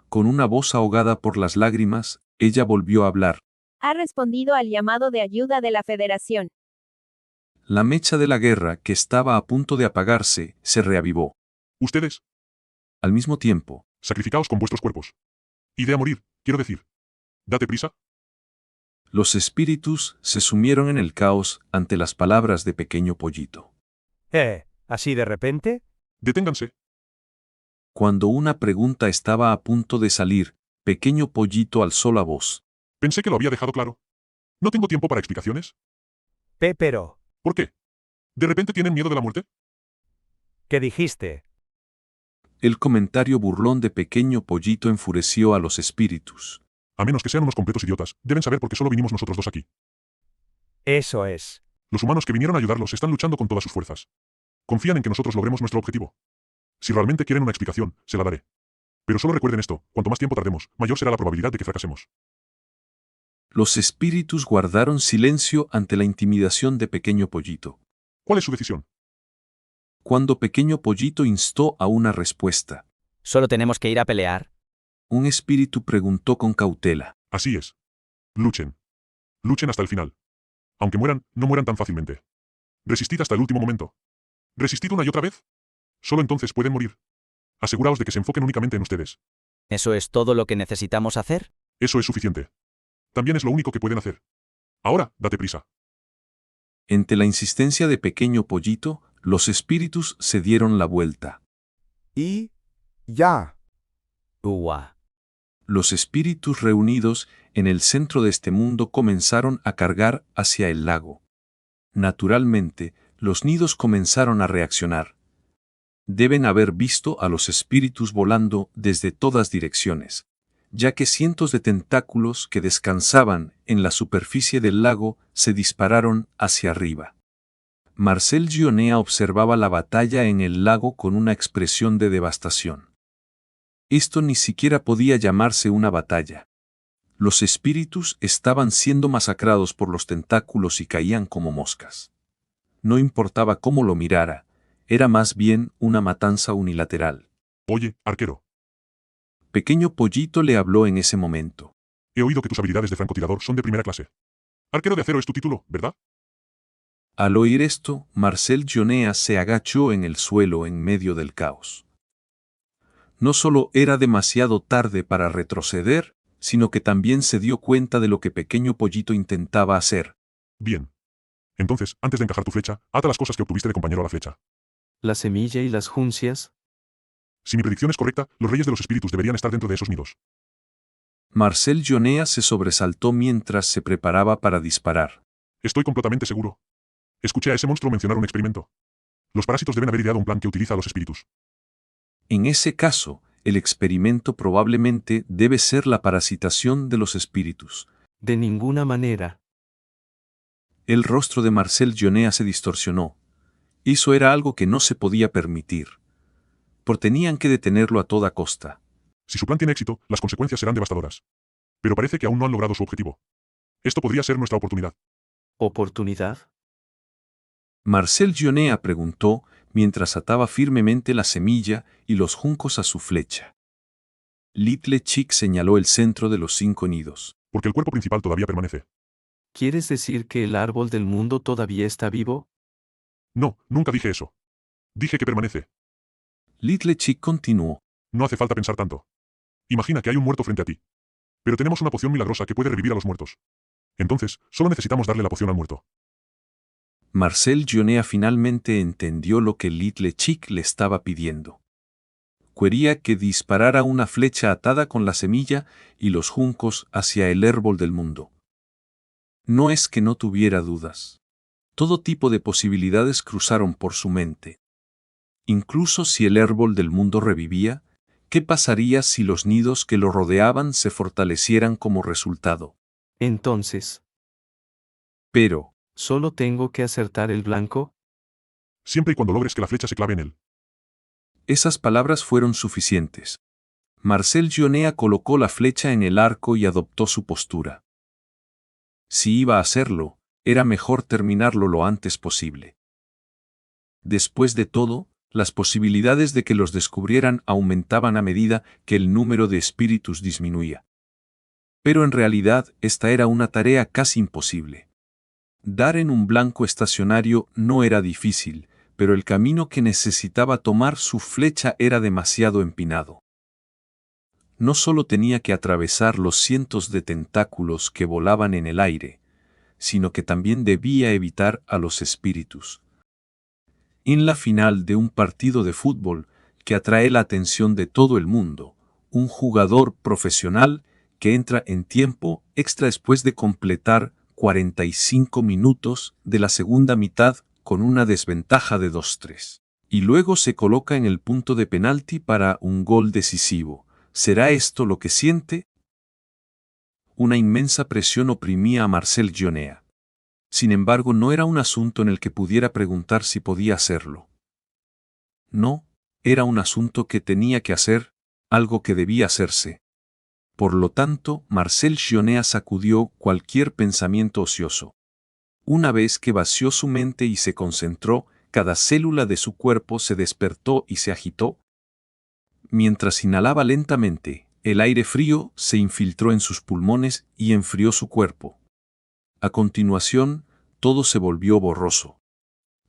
Con una voz ahogada por las lágrimas, ella volvió a hablar. Ha respondido al llamado de ayuda de la Federación. La mecha de la guerra, que estaba a punto de apagarse, se reavivó. Ustedes. Al mismo tiempo. Sacrificaos con vuestros cuerpos. Idea morir, quiero decir. Date prisa. Los espíritus se sumieron en el caos ante las palabras de Pequeño Pollito. ¿Así de repente? Deténganse. Cuando una pregunta estaba a punto de salir, Pequeño Pollito alzó la voz. Pensé que lo había dejado claro. ¿No tengo tiempo para explicaciones? Pero. ¿Por qué? ¿De repente tienen miedo de la muerte? ¿Qué dijiste? El comentario burlón de Pequeño Pollito enfureció a los espíritus. A menos que sean unos completos idiotas, deben saber por qué solo vinimos nosotros 2 aquí. Eso es. Los humanos que vinieron a ayudarlos están luchando con todas sus fuerzas. Confían en que nosotros logremos nuestro objetivo. Si realmente quieren una explicación, se la daré. Pero solo recuerden esto, cuanto más tiempo tardemos, mayor será la probabilidad de que fracasemos. Los espíritus guardaron silencio ante la intimidación de Pequeño Pollito. ¿Cuál es su decisión? Cuando Pequeño Pollito instó a una respuesta. ¿Solo tenemos que ir a pelear? Un espíritu preguntó con cautela. Así es. Luchen. Luchen hasta el final. Aunque mueran, no mueran tan fácilmente. Resistid hasta el último momento. ¿Resistid una y otra vez? Solo entonces pueden morir. Aseguraos de que se enfoquen únicamente en ustedes. ¿Eso es todo lo que necesitamos hacer? Eso es suficiente. También es lo único que pueden hacer. Ahora, date prisa. Ante la insistencia de Pequeño Pollito, los espíritus se dieron la vuelta. Y... ya. Uwa. Los espíritus reunidos en el centro de este mundo comenzaron a cargar hacia el lago. Naturalmente, los nidos comenzaron a reaccionar. Deben haber visto a los espíritus volando desde todas direcciones, ya que cientos de tentáculos que descansaban en la superficie del lago se dispararon hacia arriba. Marcel Gionea observaba la batalla en el lago con una expresión de devastación. Esto ni siquiera podía llamarse una batalla. Los espíritus estaban siendo masacrados por los tentáculos y caían como moscas. No importaba cómo lo mirara, era más bien una matanza unilateral. Oye, arquero. Pequeño Pollito le habló en ese momento. He oído que tus habilidades de francotirador son de primera clase. Arquero de acero es tu título, ¿verdad? Al oír esto, Marcel Gionea se agachó en el suelo en medio del caos. No solo era demasiado tarde para retroceder, sino que también se dio cuenta de lo que Pequeño Pollito intentaba hacer. Bien. Entonces, antes de encajar tu flecha, ata las cosas que obtuviste de compañero a la flecha. La semilla y las juncias. Si mi predicción es correcta, los reyes de los espíritus deberían estar dentro de esos nidos. Marcel Gionea se sobresaltó mientras se preparaba para disparar. Estoy completamente seguro. Escuché a ese monstruo mencionar un experimento. Los parásitos deben haber ideado un plan que utiliza a los espíritus. En ese caso, el experimento probablemente debe ser la parasitación de los espíritus. De ninguna manera. El rostro de Marcel Gionea se distorsionó. Eso era algo que no se podía permitir. Tenían que detenerlo a toda costa. Si su plan tiene éxito, las consecuencias serán devastadoras. Pero parece que aún no han logrado su objetivo. Esto podría ser nuestra oportunidad. ¿Oportunidad? Marcel Gionea preguntó, mientras ataba firmemente la semilla y los juncos a su flecha. Little Chick señaló el centro de los 5 nidos. Porque el cuerpo principal todavía permanece. ¿Quieres decir que el árbol del mundo todavía está vivo? No, nunca dije eso. Dije que permanece. Little Chick continuó. No hace falta pensar tanto. Imagina que hay un muerto frente a ti. Pero tenemos una poción milagrosa que puede revivir a los muertos. Entonces, solo necesitamos darle la poción al muerto. Marcel Gionea finalmente entendió lo que Little Chick le estaba pidiendo. Quería que disparara una flecha atada con la semilla y los juncos hacia el árbol del mundo. No es que no tuviera dudas. Todo tipo de posibilidades cruzaron por su mente. Incluso si el árbol del mundo revivía, ¿qué pasaría si los nidos que lo rodeaban se fortalecieran como resultado? Entonces. Pero, ¿solo tengo que acertar el blanco? Siempre y cuando logres que la flecha se clave en él. Esas palabras fueron suficientes. Marcel Gionea colocó la flecha en el arco y adoptó su postura. Si iba a hacerlo, era mejor terminarlo lo antes posible. Después de todo, las posibilidades de que los descubrieran aumentaban a medida que el número de espíritus disminuía. Pero en realidad, esta era una tarea casi imposible. Dar en un blanco estacionario no era difícil, pero el camino que necesitaba tomar su flecha era demasiado empinado. No solo tenía que atravesar los cientos de tentáculos que volaban en el aire, sino que también debía evitar a los espíritus. En la final de un partido de fútbol que atrae la atención de todo el mundo, un jugador profesional que entra en tiempo extra después de completar 45 minutos de la segunda mitad con una desventaja de 2-3. Y luego se coloca en el punto de penalti para un gol decisivo. ¿Será esto lo que siente? Una inmensa presión oprimía a Marcel Gionea. Sin embargo, no era un asunto en el que pudiera preguntar si podía hacerlo. No, era un asunto que tenía que hacer, algo que debía hacerse. Por lo tanto, Marcel Gionea sacudió cualquier pensamiento ocioso. Una vez que vació su mente y se concentró, cada célula de su cuerpo se despertó y se agitó. Mientras inhalaba lentamente, el aire frío se infiltró en sus pulmones y enfrió su cuerpo. A continuación, todo se volvió borroso.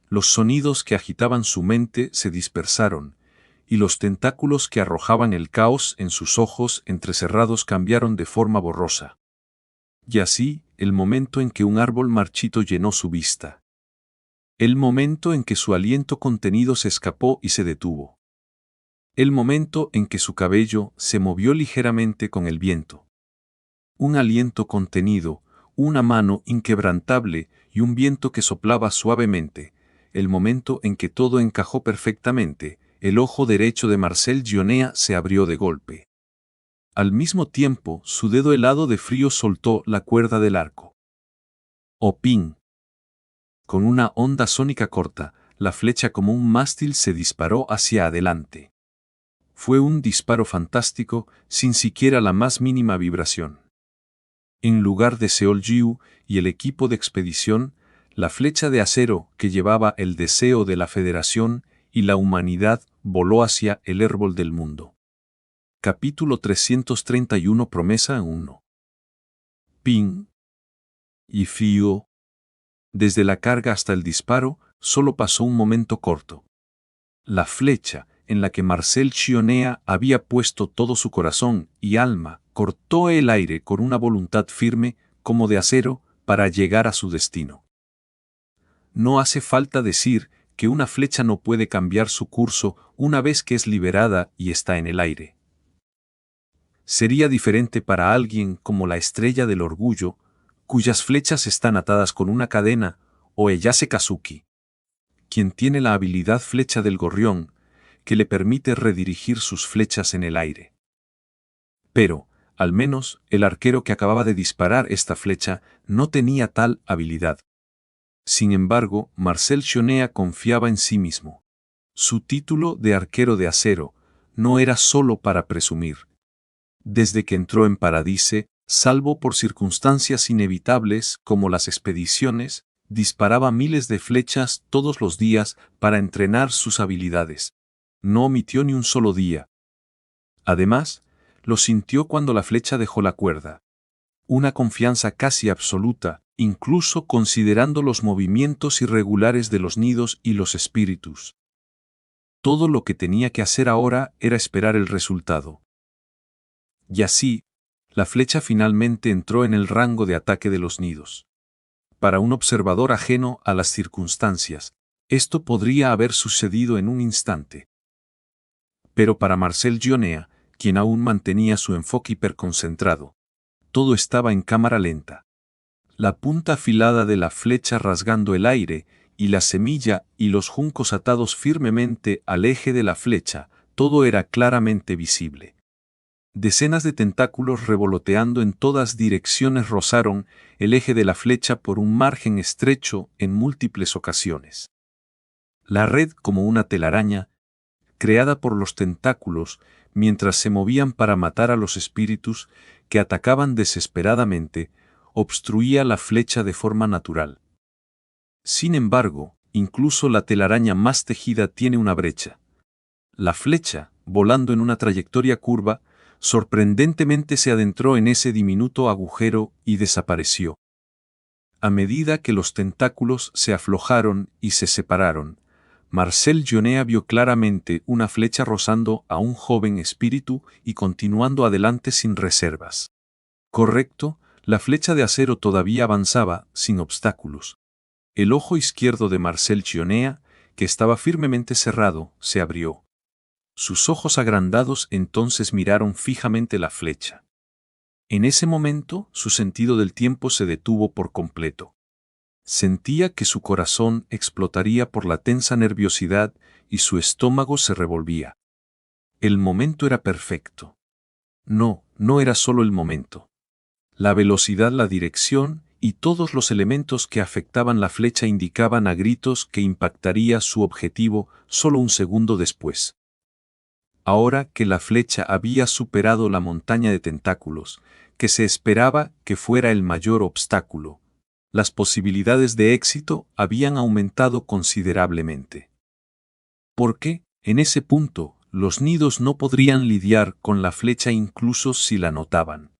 Los sonidos que agitaban su mente se dispersaron, y los tentáculos que arrojaban el caos en sus ojos entrecerrados cambiaron de forma borrosa. Y así, el momento en que un árbol marchito llenó su vista. El momento en que su aliento contenido se escapó y se detuvo. El momento en que su cabello se movió ligeramente con el viento. Un aliento contenido, una mano inquebrantable y un viento que soplaba suavemente. El momento en que todo encajó perfectamente. El ojo derecho de Marcel Gionea se abrió de golpe. Al mismo tiempo, su dedo helado de frío soltó la cuerda del arco. ¡Opín! Con una onda sónica corta, la flecha como un mástil se disparó hacia adelante. Fue un disparo fantástico, sin siquiera la más mínima vibración. En lugar de Seoljiu y el equipo de expedición, la flecha de acero que llevaba el deseo de la Federación y la humanidad voló hacia el árbol del mundo. Capítulo 331 Promesa 1. Ping. Y fío. Desde la carga hasta el disparo, solo pasó un momento corto. La flecha, en la que Marcel Chionea había puesto todo su corazón y alma, cortó el aire con una voluntad firme, como de acero, para llegar a su destino. No hace falta decir que una flecha no puede cambiar su curso una vez que es liberada y está en el aire. Sería diferente para alguien como la estrella del orgullo, cuyas flechas están atadas con una cadena, o Eyase Kazuki, quien tiene la habilidad flecha del gorrión, que le permite redirigir sus flechas en el aire. Pero, al menos, el arquero que acababa de disparar esta flecha no tenía tal habilidad. Sin embargo, Marcel Chionea confiaba en sí mismo. Su título de arquero de acero no era solo para presumir. Desde que entró en Paradise, salvo por circunstancias inevitables como las expediciones, disparaba miles de flechas todos los días para entrenar sus habilidades. No omitió ni un solo día. Además, lo sintió cuando la flecha dejó la cuerda. Una confianza casi absoluta, incluso considerando los movimientos irregulares de los nidos y los espíritus. Todo lo que tenía que hacer ahora era esperar el resultado. Y así, la flecha finalmente entró en el rango de ataque de los nidos. Para un observador ajeno a las circunstancias, esto podría haber sucedido en un instante. Pero para Marcel Chionea, quien aún mantenía su enfoque hiperconcentrado, todo estaba en cámara lenta. La punta afilada de la flecha rasgando el aire, y la semilla y los juncos atados firmemente al eje de la flecha, todo era claramente visible. Decenas de tentáculos revoloteando en todas direcciones rozaron el eje de la flecha por un margen estrecho en múltiples ocasiones. La red, como una telaraña, creada por los tentáculos, mientras se movían para matar a los espíritus que atacaban desesperadamente, obstruía la flecha de forma natural. Sin embargo, incluso la telaraña más tejida tiene una brecha. La flecha, volando en una trayectoria curva, sorprendentemente se adentró en ese diminuto agujero y desapareció. A medida que los tentáculos se aflojaron y se separaron, Marcel Chionea vio claramente una flecha rozando a un joven espíritu y continuando adelante sin reservas. Correcto, la flecha de acero todavía avanzaba, sin obstáculos. El ojo izquierdo de Marcel Chionea, que estaba firmemente cerrado, se abrió. Sus ojos agrandados entonces miraron fijamente la flecha. En ese momento, su sentido del tiempo se detuvo por completo. Sentía que su corazón explotaría por la tensa nerviosidad y su estómago se revolvía. El momento era perfecto. No era solo el momento. La velocidad, la dirección y todos los elementos que afectaban la flecha indicaban a gritos que impactaría su objetivo solo un segundo después. Ahora que la flecha había superado la montaña de tentáculos, que se esperaba que fuera el mayor obstáculo, las posibilidades de éxito habían aumentado considerablemente. Porque, en ese punto, los nidos no podrían lidiar con la flecha incluso si la notaban.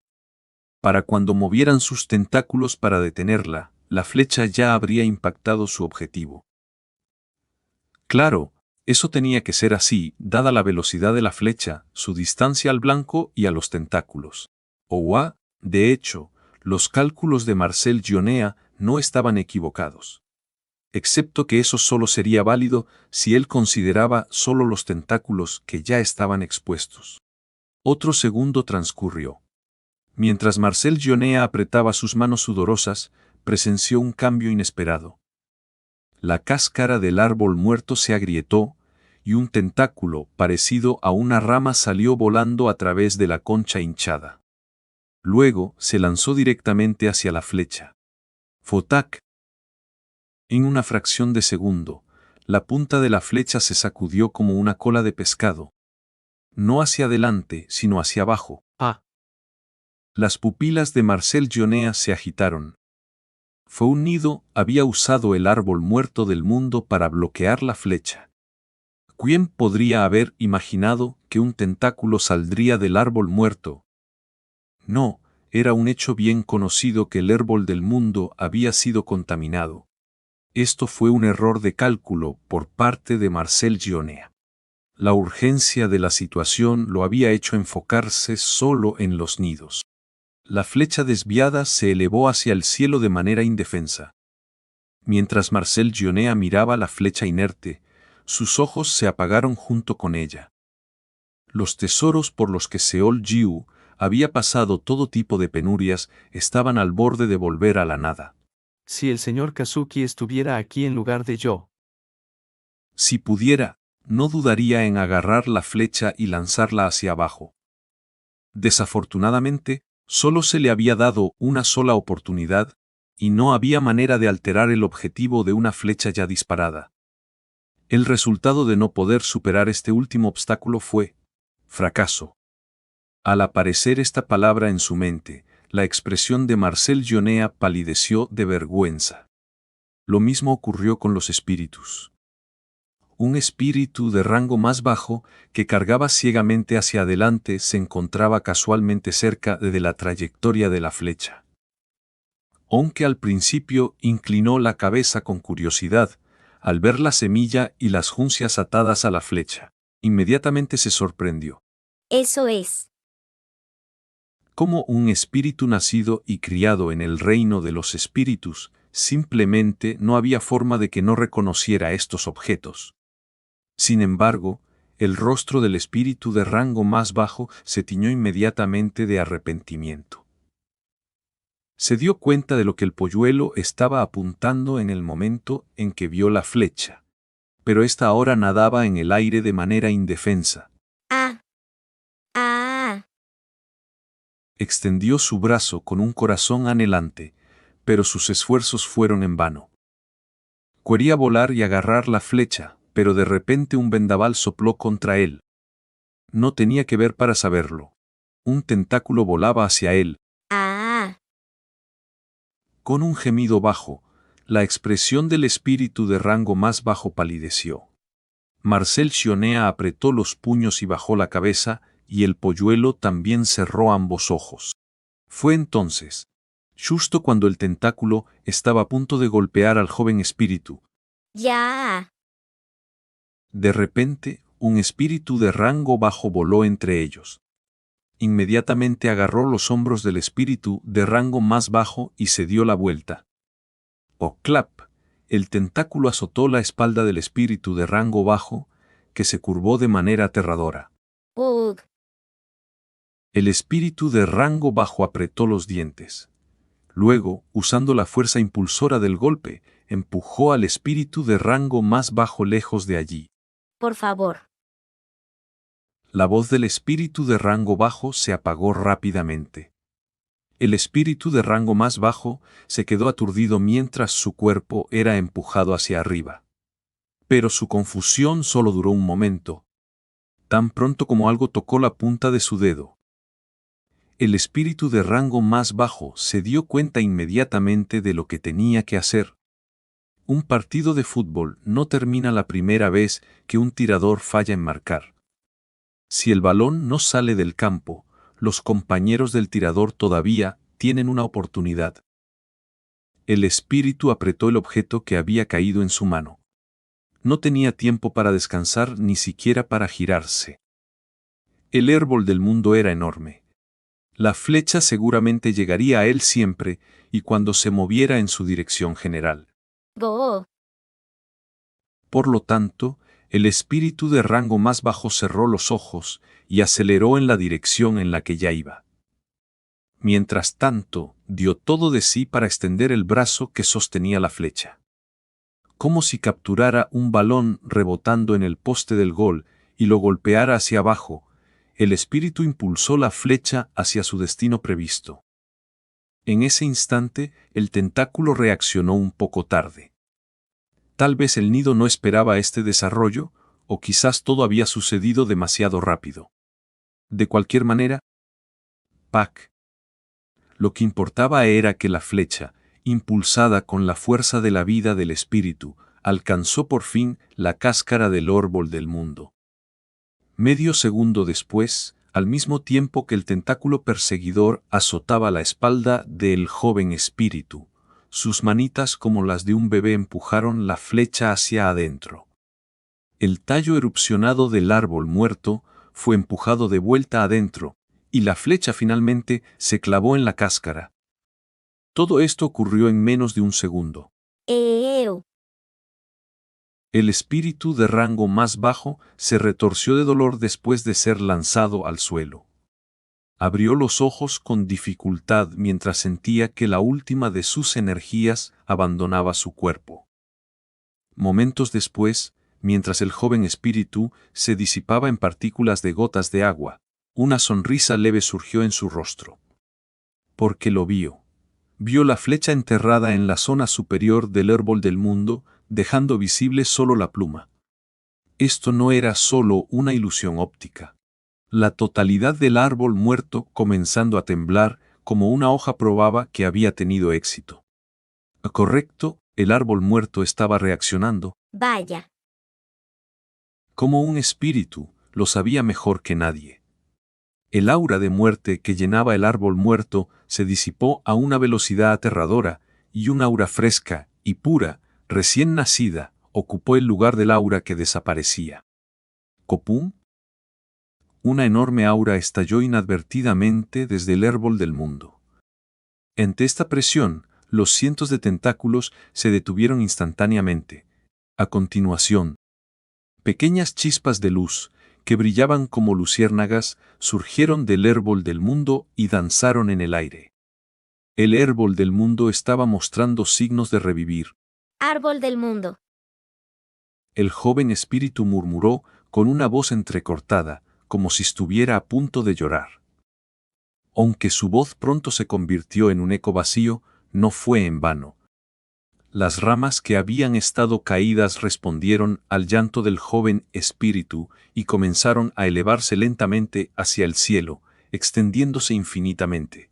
Para cuando movieran sus tentáculos para detenerla, la flecha ya habría impactado su objetivo. Claro, eso tenía que ser así, dada la velocidad de la flecha, su distancia al blanco y a los tentáculos. De hecho, los cálculos de Marcel Chionea no estaban equivocados. Excepto que eso solo sería válido si él consideraba solo los tentáculos que ya estaban expuestos. Otro segundo transcurrió. Mientras Marcel Chionea apretaba sus manos sudorosas, presenció un cambio inesperado. La cáscara del árbol muerto se agrietó, y un tentáculo, parecido a una rama, salió volando a través de la concha hinchada. Luego se lanzó directamente hacia la flecha. ¡Fotac! En una fracción de segundo, la punta de la flecha se sacudió como una cola de pescado. No hacia adelante, sino hacia abajo. Ah. Las pupilas de Marcel Gionea se agitaron. Fue un nido, había usado el árbol muerto del mundo para bloquear la flecha. ¿Quién podría haber imaginado que un tentáculo saldría del árbol muerto? No, era un hecho bien conocido que el árbol del mundo había sido contaminado. Esto fue un error de cálculo por parte de Marcel Gionea. La urgencia de la situación lo había hecho enfocarse solo en los nidos. La flecha desviada se elevó hacia el cielo de manera indefensa. Mientras Marcel Gionea miraba la flecha inerte, sus ojos se apagaron junto con ella. Los tesoros por los que Seol Jiu había pasado todo tipo de penurias estaban al borde de volver a la nada. Si el señor Kazuki estuviera aquí en lugar de yo. Si pudiera, no dudaría en agarrar la flecha y lanzarla hacia abajo. Desafortunadamente, solo se le había dado una sola oportunidad, y no había manera de alterar el objetivo de una flecha ya disparada. El resultado de no poder superar este último obstáculo fue fracaso. Al aparecer esta palabra en su mente, la expresión de Marcel Gionea palideció de vergüenza. Lo mismo ocurrió con los espíritus. Un espíritu de rango más bajo, que cargaba ciegamente hacia adelante, se encontraba casualmente cerca de la trayectoria de la flecha. Aunque al principio inclinó la cabeza con curiosidad, al ver la semilla y las juncias atadas a la flecha, inmediatamente se sorprendió. Eso es. Como un espíritu nacido y criado en el reino de los espíritus, simplemente no había forma de que no reconociera estos objetos. Sin embargo, el rostro del espíritu de rango más bajo se tiñó inmediatamente de arrepentimiento. Se dio cuenta de lo que el polluelo estaba apuntando en el momento en que vio la flecha, pero ésta ahora nadaba en el aire de manera indefensa. Extendió su brazo con un corazón anhelante, pero sus esfuerzos fueron en vano. Quería volar y agarrar la flecha, pero de repente un vendaval sopló contra él. No tenía que ver para saberlo. Un tentáculo volaba hacia él. Con un gemido bajo, la expresión del espíritu de rango más bajo palideció. Marcel Gionea apretó los puños y bajó la cabeza, y el polluelo también cerró ambos ojos. Fue entonces, justo cuando el tentáculo estaba a punto de golpear al joven espíritu. Ya. De repente, un espíritu de rango bajo voló entre ellos. Inmediatamente agarró los hombros del espíritu de rango más bajo y se dio la vuelta. ¡Oh, clap! El tentáculo azotó la espalda del espíritu de rango bajo, que se curvó de manera aterradora. Ugh. El espíritu de rango bajo apretó los dientes. Luego, usando la fuerza impulsora del golpe, empujó al espíritu de rango más bajo lejos de allí. Por favor. La voz del espíritu de rango bajo se apagó rápidamente. El espíritu de rango más bajo se quedó aturdido mientras su cuerpo era empujado hacia arriba. Pero su confusión solo duró un momento. Tan pronto como algo tocó la punta de su dedo. El espíritu de rango más bajo se dio cuenta inmediatamente de lo que tenía que hacer. Un partido de fútbol no termina la primera vez que un tirador falla en marcar. Si el balón no sale del campo, los compañeros del tirador todavía tienen una oportunidad. El espíritu apretó el objeto que había caído en su mano. No tenía tiempo para descansar ni siquiera para girarse. El árbol del mundo era enorme. La flecha seguramente llegaría a él siempre y cuando se moviera en su dirección general. Go. Por lo tanto, el espíritu de rango más bajo cerró los ojos y aceleró en la dirección en la que ya iba. Mientras tanto, dio todo de sí para extender el brazo que sostenía la flecha. como si capturara un balón rebotando en el poste del gol y lo golpeara hacia abajo. El espíritu impulsó la flecha hacia su destino previsto. En ese instante, el tentáculo reaccionó un poco tarde. Tal vez el nido no esperaba este desarrollo, o quizás todo había sucedido demasiado rápido. De cualquier manera, ¡pac! Lo que importaba era que la flecha, impulsada con la fuerza de la vida del espíritu, alcanzó por fin la cáscara del árbol del mundo. Medio segundo después, al mismo tiempo que el tentáculo perseguidor azotaba la espalda del joven espíritu, sus manitas como las de un bebé empujaron la flecha hacia adentro. El tallo erupcionado del árbol muerto fue empujado de vuelta adentro, y la flecha finalmente se clavó en la cáscara. Todo esto ocurrió en menos de un segundo. ¡Ew! El espíritu de rango más bajo se retorció de dolor después de ser lanzado al suelo. Abrió los ojos con dificultad mientras sentía que la última de sus energías abandonaba su cuerpo. Momentos después, mientras el joven espíritu se disipaba en partículas de gotas de agua, una sonrisa leve surgió en su rostro. Porque lo vio. Vio la flecha enterrada en la zona superior del árbol del mundo, dejando visible solo la pluma. Esto no era solo una ilusión óptica. La totalidad del árbol muerto comenzando a temblar como una hoja probaba que había tenido éxito. Correcto, el árbol muerto estaba reaccionando. Vaya. Como un espíritu, lo sabía mejor que nadie. El aura de muerte que llenaba el árbol muerto se disipó a una velocidad aterradora, y un aura fresca y pura, recién nacida, ocupó el lugar del aura que desaparecía. ¿Copum? Una enorme aura estalló inadvertidamente desde el árbol del mundo. Ante esta presión, los cientos de tentáculos se detuvieron instantáneamente. A continuación, pequeñas chispas de luz, que brillaban como luciérnagas, surgieron del árbol del mundo y danzaron en el aire. El árbol del mundo estaba mostrando signos de revivir. Árbol del mundo. El joven espíritu murmuró con una voz entrecortada, como si estuviera a punto de llorar. Aunque su voz pronto se convirtió en un eco vacío, no fue en vano. Las ramas que habían estado caídas respondieron al llanto del joven espíritu y comenzaron a elevarse lentamente hacia el cielo, extendiéndose infinitamente.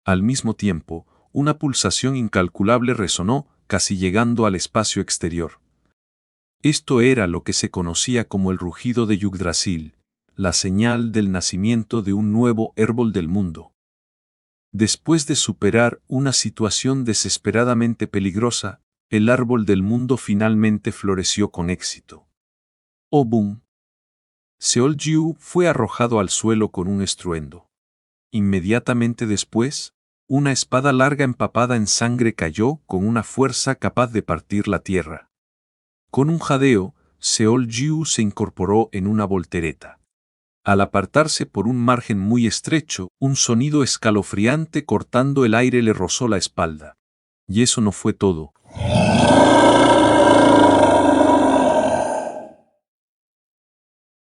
Al mismo tiempo, una pulsación incalculable resonó, casi llegando al espacio exterior. Esto era lo que se conocía como el rugido de Yggdrasil, la señal del nacimiento de un nuevo árbol del mundo. Después de superar una situación desesperadamente peligrosa, el árbol del mundo finalmente floreció con éxito. ¡Oh, boom! Seolju fue arrojado al suelo con un estruendo. Inmediatamente después, una espada larga empapada en sangre cayó con una fuerza capaz de partir la tierra. Con un jadeo, Seolju se incorporó en una voltereta. Al apartarse por un margen muy estrecho, un sonido escalofriante cortando el aire le rozó la espalda. Y eso no fue todo.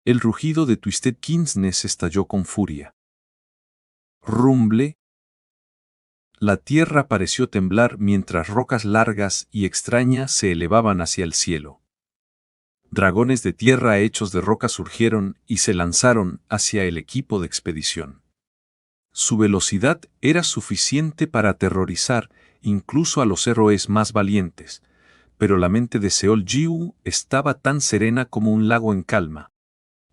El rugido de Twisted Kingsness estalló con furia. Rumble. La tierra pareció temblar mientras rocas largas y extrañas se elevaban hacia el cielo. Dragones de tierra hechos de roca surgieron y se lanzaron hacia el equipo de expedición. Su velocidad era suficiente para aterrorizar incluso a los héroes más valientes, pero la mente de Seolju estaba tan serena como un lago en calma.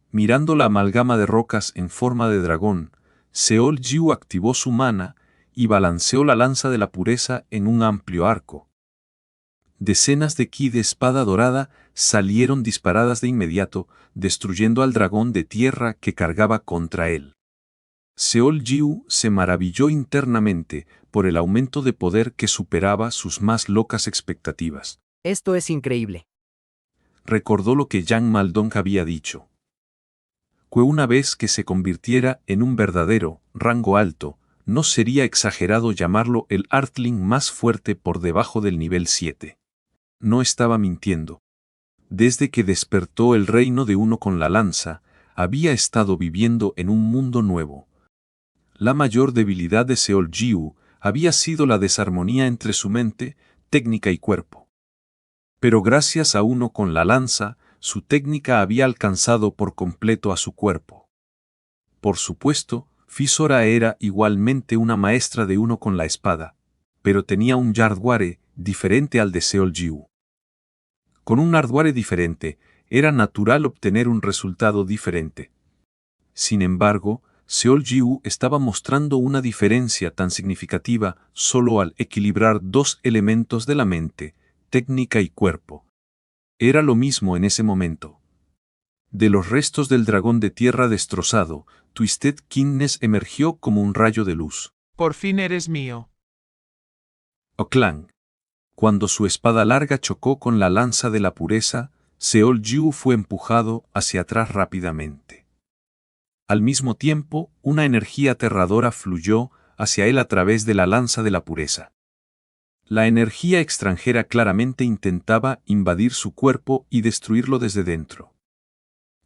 Mirando la amalgama de rocas en forma de dragón, Seolju activó su mana y balanceó la lanza de la pureza en un amplio arco. Decenas de ki de espada dorada salieron disparadas de inmediato, destruyendo al dragón de tierra que cargaba contra él. Seolju se maravilló internamente por el aumento de poder que superaba sus más locas expectativas. Esto es increíble. Recordó lo que Yang Maldong había dicho. Que una vez que se convirtiera en un verdadero rango alto, no sería exagerado llamarlo el Earthling más fuerte por debajo del nivel 7. no estaba mintiendo. Desde que despertó el reino de uno con la lanza, había estado viviendo en un mundo nuevo. La mayor debilidad de Seoljiu había sido la desarmonía entre su mente, técnica y cuerpo. Pero gracias a uno con la lanza, su técnica había alcanzado por completo a su cuerpo. Por supuesto, Fisora era igualmente una maestra de uno con la espada, pero tenía un Yardware diferente al de Seoljiu. Con un hardware diferente, era natural obtener un resultado diferente. Sin embargo, Seoljiu estaba mostrando una diferencia tan significativa solo al equilibrar dos elementos de la mente, técnica y cuerpo. Era lo mismo en ese momento. De los restos del dragón de tierra destrozado, Twisted Kindness emergió como un rayo de luz. Por fin eres mío. Oclang. Cuando su espada larga chocó con la lanza de la pureza, Seoljiu fue empujado hacia atrás rápidamente. Al mismo tiempo, una energía aterradora fluyó hacia él a través de la lanza de la pureza. La energía extranjera claramente intentaba invadir su cuerpo y destruirlo desde dentro.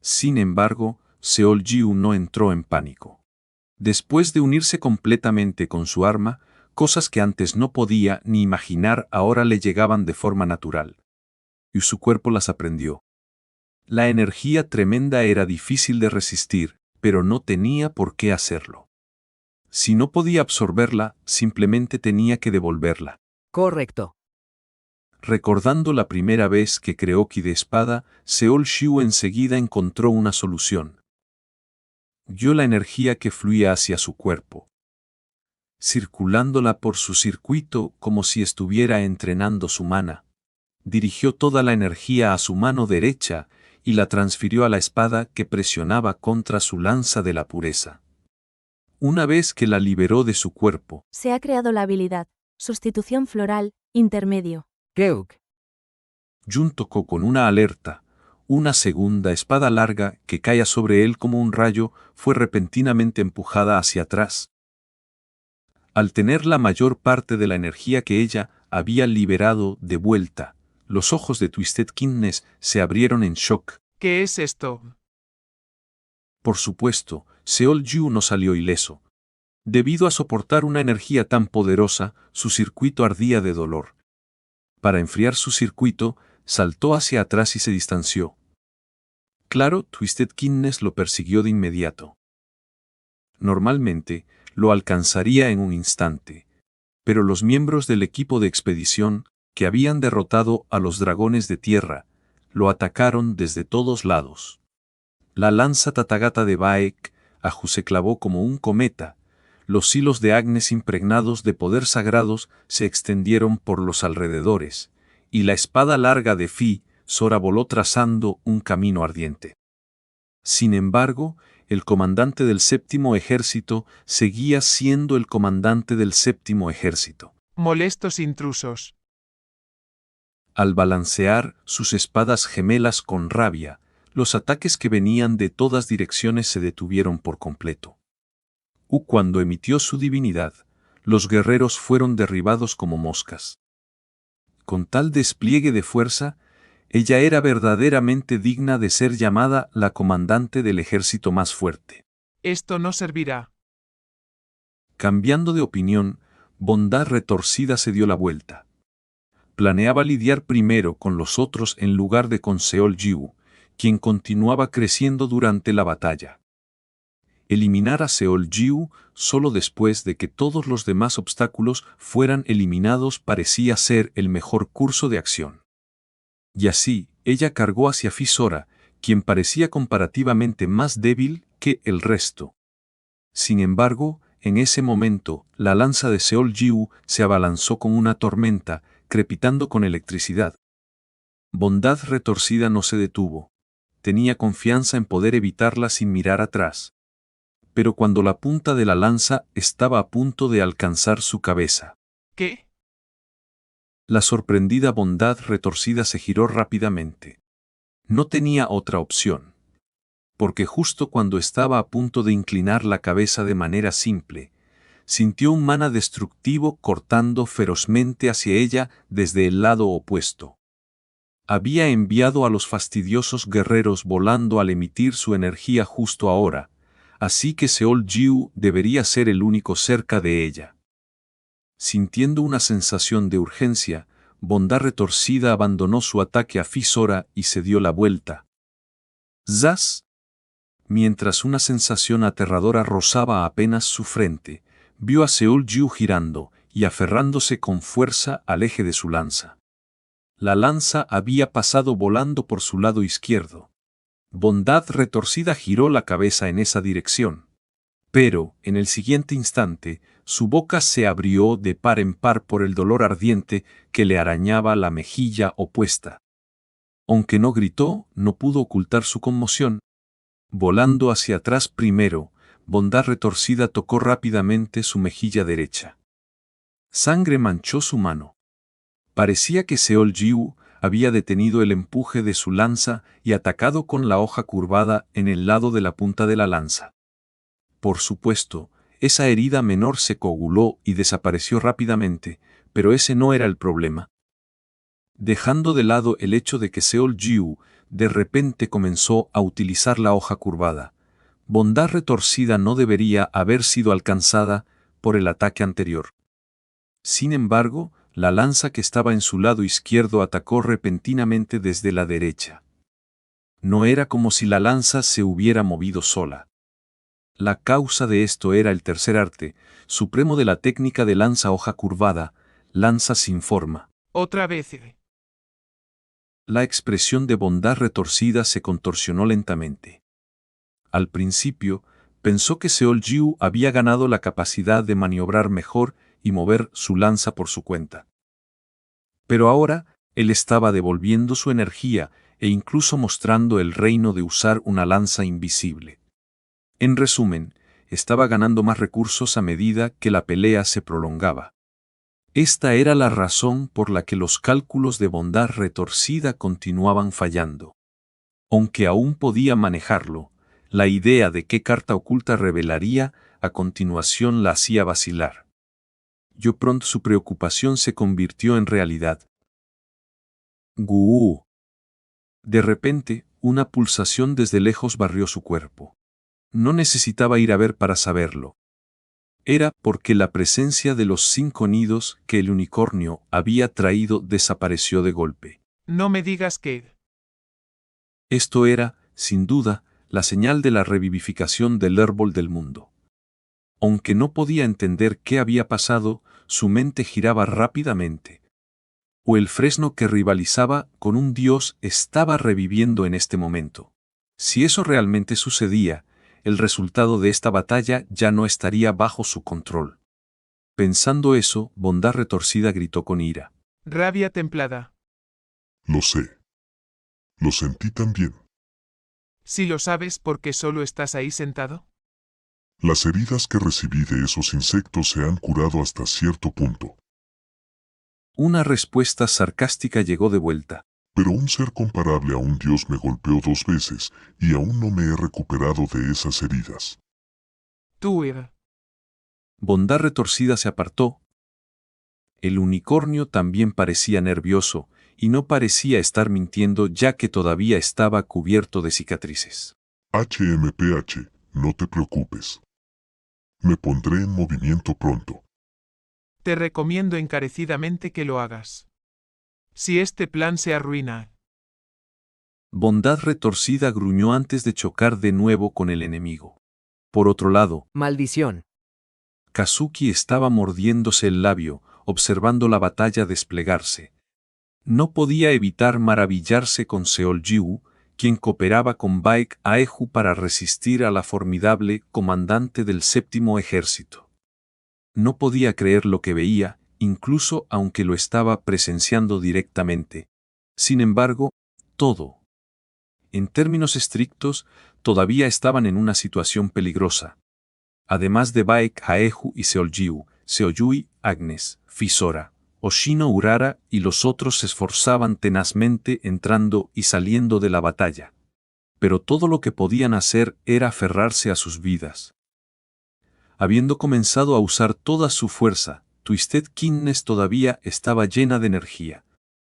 Sin embargo, Seoljiu no entró en pánico. Después de unirse completamente con su arma, cosas que antes no podía ni imaginar ahora le llegaban de forma natural. Y su cuerpo las aprendió. La energía tremenda era difícil de resistir, pero no tenía por qué hacerlo. Si no podía absorberla, simplemente tenía que devolverla. Correcto. Recordando la primera vez que creó Ki de espada, Seoljiu enseguida encontró una solución. Vio la energía que fluía hacia su cuerpo, circulándola por su circuito como si estuviera entrenando su mana. Dirigió toda la energía a su mano derecha y la transfirió a la espada que presionaba contra su lanza de la pureza. Una vez que la liberó de su cuerpo, se ha creado la habilidad sustitución floral, intermedio. Keuk. Jun tocó con una alerta. Una segunda espada larga que caía sobre él como un rayo fue repentinamente empujada hacia atrás. Al tener la mayor parte de la energía que ella había liberado de vuelta, los ojos de Twisted Kindness se abrieron en shock. ¿Qué es esto? Por supuesto, Seoljiu no salió ileso. Debido a soportar una energía tan poderosa, su circuito ardía de dolor. Para enfriar su circuito, saltó hacia atrás y se distanció. Claro, Twisted Kindness lo persiguió de inmediato. Normalmente, lo alcanzaría en un instante. Pero los miembros del equipo de expedición, que habían derrotado a los dragones de tierra, lo atacaron desde todos lados. La lanza Tathagata de Baek, Aju se clavó como un cometa. Los hilos de Agnes impregnados de poder sagrados se extendieron por los alrededores, y la espada larga de Fi, Sora voló trazando un camino ardiente. Sin embargo, el comandante del séptimo ejército seguía siendo el comandante del séptimo ejército. Molestos intrusos. Al balancear sus espadas gemelas con rabia, los ataques que venían de todas direcciones se detuvieron por completo. Cuando emitió su divinidad, los guerreros fueron derribados como moscas. Con tal despliegue de fuerza, ella era verdaderamente digna de ser llamada la comandante del ejército más fuerte. Esto no servirá. Cambiando de opinión, Bondad Retorcida se dio la vuelta. Planeaba lidiar primero con los otros en lugar de con Seoljiu, quien continuaba creciendo durante la batalla. Eliminar a Seoljiu solo después de que todos los demás obstáculos fueran eliminados parecía ser el mejor curso de acción. Y así, ella cargó hacia Fisora, quien parecía comparativamente más débil que el resto. Sin embargo, en ese momento, la lanza de Seoljiu se abalanzó con una tormenta, crepitando con electricidad. Bondad Retorcida no se detuvo. Tenía confianza en poder evitarla sin mirar atrás. Pero cuando la punta de la lanza estaba a punto de alcanzar su cabeza. ¿Qué? La sorprendida Bondad Retorcida se giró rápidamente. No tenía otra opción. Porque justo cuando estaba a punto de inclinar la cabeza de manera simple, sintió un mana destructivo cortando ferozmente hacia ella desde el lado opuesto. Había enviado a los fastidiosos guerreros volando al emitir su energía justo ahora, así que Seol-Jiu debería ser el único cerca de ella. Sintiendo una sensación de urgencia, Bondad Retorcida abandonó su ataque a Fisora y se dio la vuelta. ¡Zas! Mientras una sensación aterradora rozaba apenas su frente, vio a Seol-Jiu girando y aferrándose con fuerza al eje de su lanza. La lanza había pasado volando por su lado izquierdo. Bondad Retorcida giró la cabeza en esa dirección. Pero, en el siguiente instante, su boca se abrió de par en par por el dolor ardiente que le arañaba la mejilla opuesta. Aunque no gritó, no pudo ocultar su conmoción. Volando hacia atrás primero, Bondad Retorcida tocó rápidamente su mejilla derecha. Sangre manchó su mano. Parecía que Seol-Jiu había detenido el empuje de su lanza y atacado con la hoja curvada en el lado de la punta de la lanza. Por supuesto, esa herida menor se coaguló y desapareció rápidamente, pero ese no era el problema. Dejando de lado el hecho de que Seol-Jiu de repente comenzó a utilizar la hoja curvada, Bondad Retorcida no debería haber sido alcanzada por el ataque anterior. Sin embargo, la lanza que estaba en su lado izquierdo atacó repentinamente desde la derecha. No era como si la lanza se hubiera movido sola. La causa de esto era el tercer arte, supremo de la técnica de lanza hoja curvada, lanza sin forma. Otra vez. La expresión de Bondad Retorcida se contorsionó lentamente. Al principio, pensó que Seol-Jiu había ganado la capacidad de maniobrar mejor y mover su lanza por su cuenta. Pero ahora, él estaba devolviendo su energía e incluso mostrando el reino de usar una lanza invisible. En resumen, estaba ganando más recursos a medida que la pelea se prolongaba. Esta era la razón por la que los cálculos de Bondad Retorcida continuaban fallando. Aunque aún podía manejarlo, la idea de qué carta oculta revelaría a continuación la hacía vacilar. Pronto su preocupación se convirtió en realidad. ¡Guú! De repente, una pulsación desde lejos barrió su cuerpo. No necesitaba ir a ver para saberlo. Era porque la presencia de los 5 nidos que el unicornio había traído desapareció de golpe. No me digas que... Esto era, sin duda, la señal de la revivificación del árbol del mundo. Aunque no podía entender qué había pasado, su mente giraba rápidamente. O el fresno que rivalizaba con un dios estaba reviviendo en este momento. Si eso realmente sucedía, el resultado de esta batalla ya no estaría bajo su control. Pensando eso, Bondad Retorcida gritó con ira. Rabia templada. Lo sé. Lo sentí también. Si lo sabes, ¿por qué solo estás ahí sentado? Las heridas que recibí de esos insectos se han curado hasta cierto punto. Una respuesta sarcástica llegó de vuelta. Pero un ser comparable a un dios me golpeó 2 veces y aún no me he recuperado de esas heridas. Tú era. Bondad Retorcida se apartó. El unicornio también parecía nervioso, y no parecía estar mintiendo ya que todavía estaba cubierto de cicatrices. HMPH, no te preocupes. Me pondré en movimiento pronto. Te recomiendo encarecidamente que lo hagas. Si este plan se arruina. Bondad Retorcida gruñó antes de chocar de nuevo con el enemigo. Por otro lado, maldición. Kazuki estaba mordiéndose el labio, observando la batalla desplegarse. No podía evitar maravillarse con Seol-Jiu, quien cooperaba con Baek Aeju para resistir a la formidable comandante del 7º ejército. No podía creer lo que veía, incluso aunque lo estaba presenciando directamente. Sin embargo, todo. En términos estrictos, todavía estaban en una situación peligrosa. Además de Baek Aeju y Seol-Jiu, Seoyui, Agnes, Fisora, Oshino Urara y los otros se esforzaban tenazmente entrando y saliendo de la batalla. Pero todo lo que podían hacer era aferrarse a sus vidas. Habiendo comenzado a usar toda su fuerza, Twisted Kindness todavía estaba llena de energía.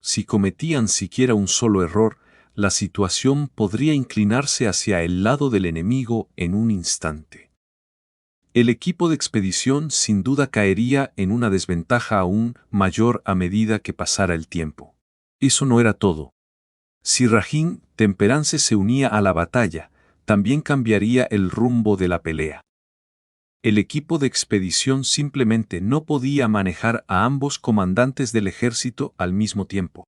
Si cometían siquiera un solo error, la situación podría inclinarse hacia el lado del enemigo en un instante. El equipo de expedición sin duda caería en una desventaja aún mayor a medida que pasara el tiempo. Eso no era todo. Si Rajin Temperance se unía a la batalla, también cambiaría el rumbo de la pelea. El equipo de expedición simplemente no podía manejar a ambos comandantes del ejército al mismo tiempo.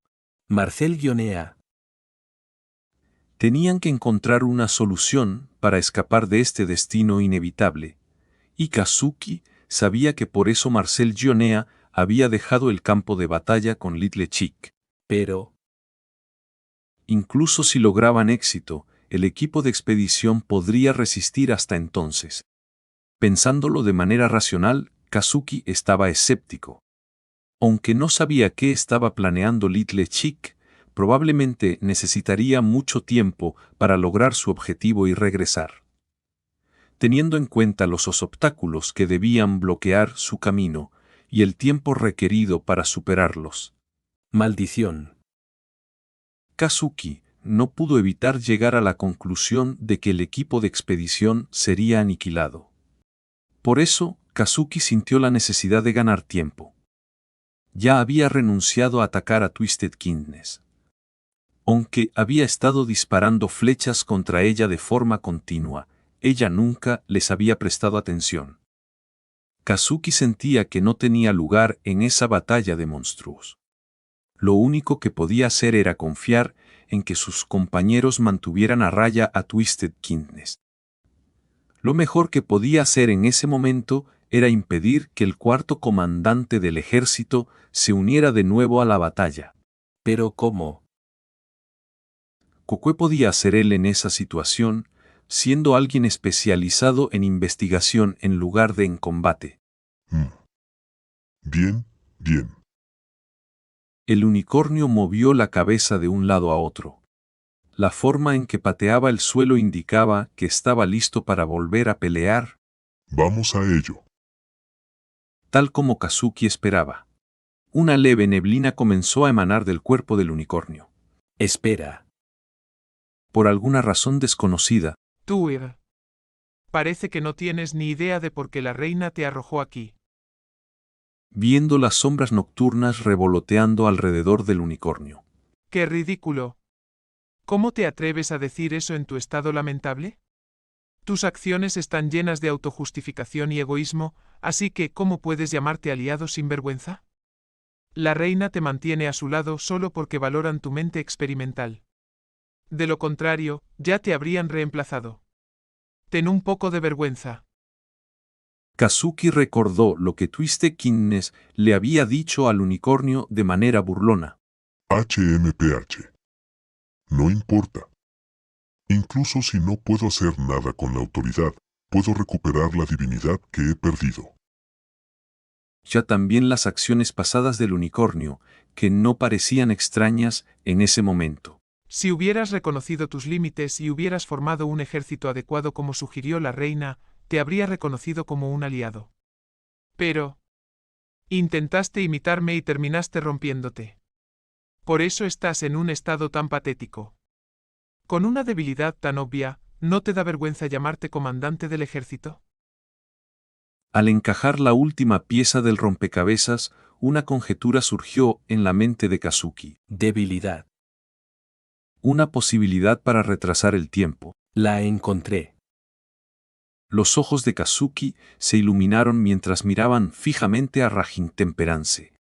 Marcel-A. Tenían que encontrar una solución para escapar de este destino inevitable, y Kazuki sabía que por eso Marcel-A había dejado el campo de batalla con Little Chick. Pero, incluso si lograban éxito, el equipo de expedición podría resistir hasta entonces. Pensándolo de manera racional, Kazuki estaba escéptico. Aunque no sabía qué estaba planeando Little Chick, probablemente necesitaría mucho tiempo para lograr su objetivo y regresar. Teniendo en cuenta los obstáculos que debían bloquear su camino y el tiempo requerido para superarlos. maldición. Kazuki no pudo evitar llegar a la conclusión de que el equipo de expedición sería aniquilado. Por eso, Kazuki sintió la necesidad de ganar tiempo. Ya había renunciado a atacar a Twisted Kindness. Aunque había estado disparando flechas contra ella de forma continua, ella nunca les había prestado atención. Kazuki sentía que no tenía lugar en esa batalla de monstruos. Lo único que podía hacer era confiar en que sus compañeros mantuvieran a raya a Twisted Kindness. Lo mejor que podía hacer en ese momento era impedir que el cuarto comandante del ejército se uniera de nuevo a la batalla. Pero ¿cómo? ¿Qué podía hacer él en esa situación, siendo alguien especializado en investigación en lugar de en combate? Bien, bien. El unicornio movió la cabeza de un lado a otro. La forma en que pateaba el suelo indicaba que estaba listo para volver a pelear. Vamos a ello. Tal como Kazuki esperaba. Una leve neblina comenzó a emanar del cuerpo del unicornio. Espera. Por alguna razón desconocida. Tú, parece que no tienes ni idea de por qué la reina te arrojó aquí. Viendo las sombras nocturnas revoloteando alrededor del unicornio. ¡Qué ridículo! ¿Cómo te atreves a decir eso en tu estado lamentable? Tus acciones están llenas de autojustificación y egoísmo, así que ¿cómo puedes llamarte aliado sin vergüenza? La reina te mantiene a su lado solo porque valoran tu mente experimental. De lo contrario, ya te habrían reemplazado. Ten un poco de vergüenza. Kazuki recordó lo que Twisted Kindness le había dicho al unicornio de manera burlona. HMPH. No importa. Incluso si no puedo hacer nada con la autoridad, puedo recuperar la divinidad que he perdido. Ya también las acciones pasadas del unicornio, que no parecían extrañas en ese momento. Si hubieras reconocido tus límites y hubieras formado un ejército adecuado como sugirió la reina, te habría reconocido como un aliado. Pero intentaste imitarme y terminaste rompiéndote. Por eso estás en un estado tan patético. Con una debilidad tan obvia, ¿no te da vergüenza llamarte comandante del ejército? Al encajar la última pieza del rompecabezas, una conjetura surgió en la mente de Kazuki. Debilidad. Una posibilidad para retrasar el tiempo. La encontré. Los ojos de Kazuki se iluminaron mientras miraban fijamente a Rajin Temperance.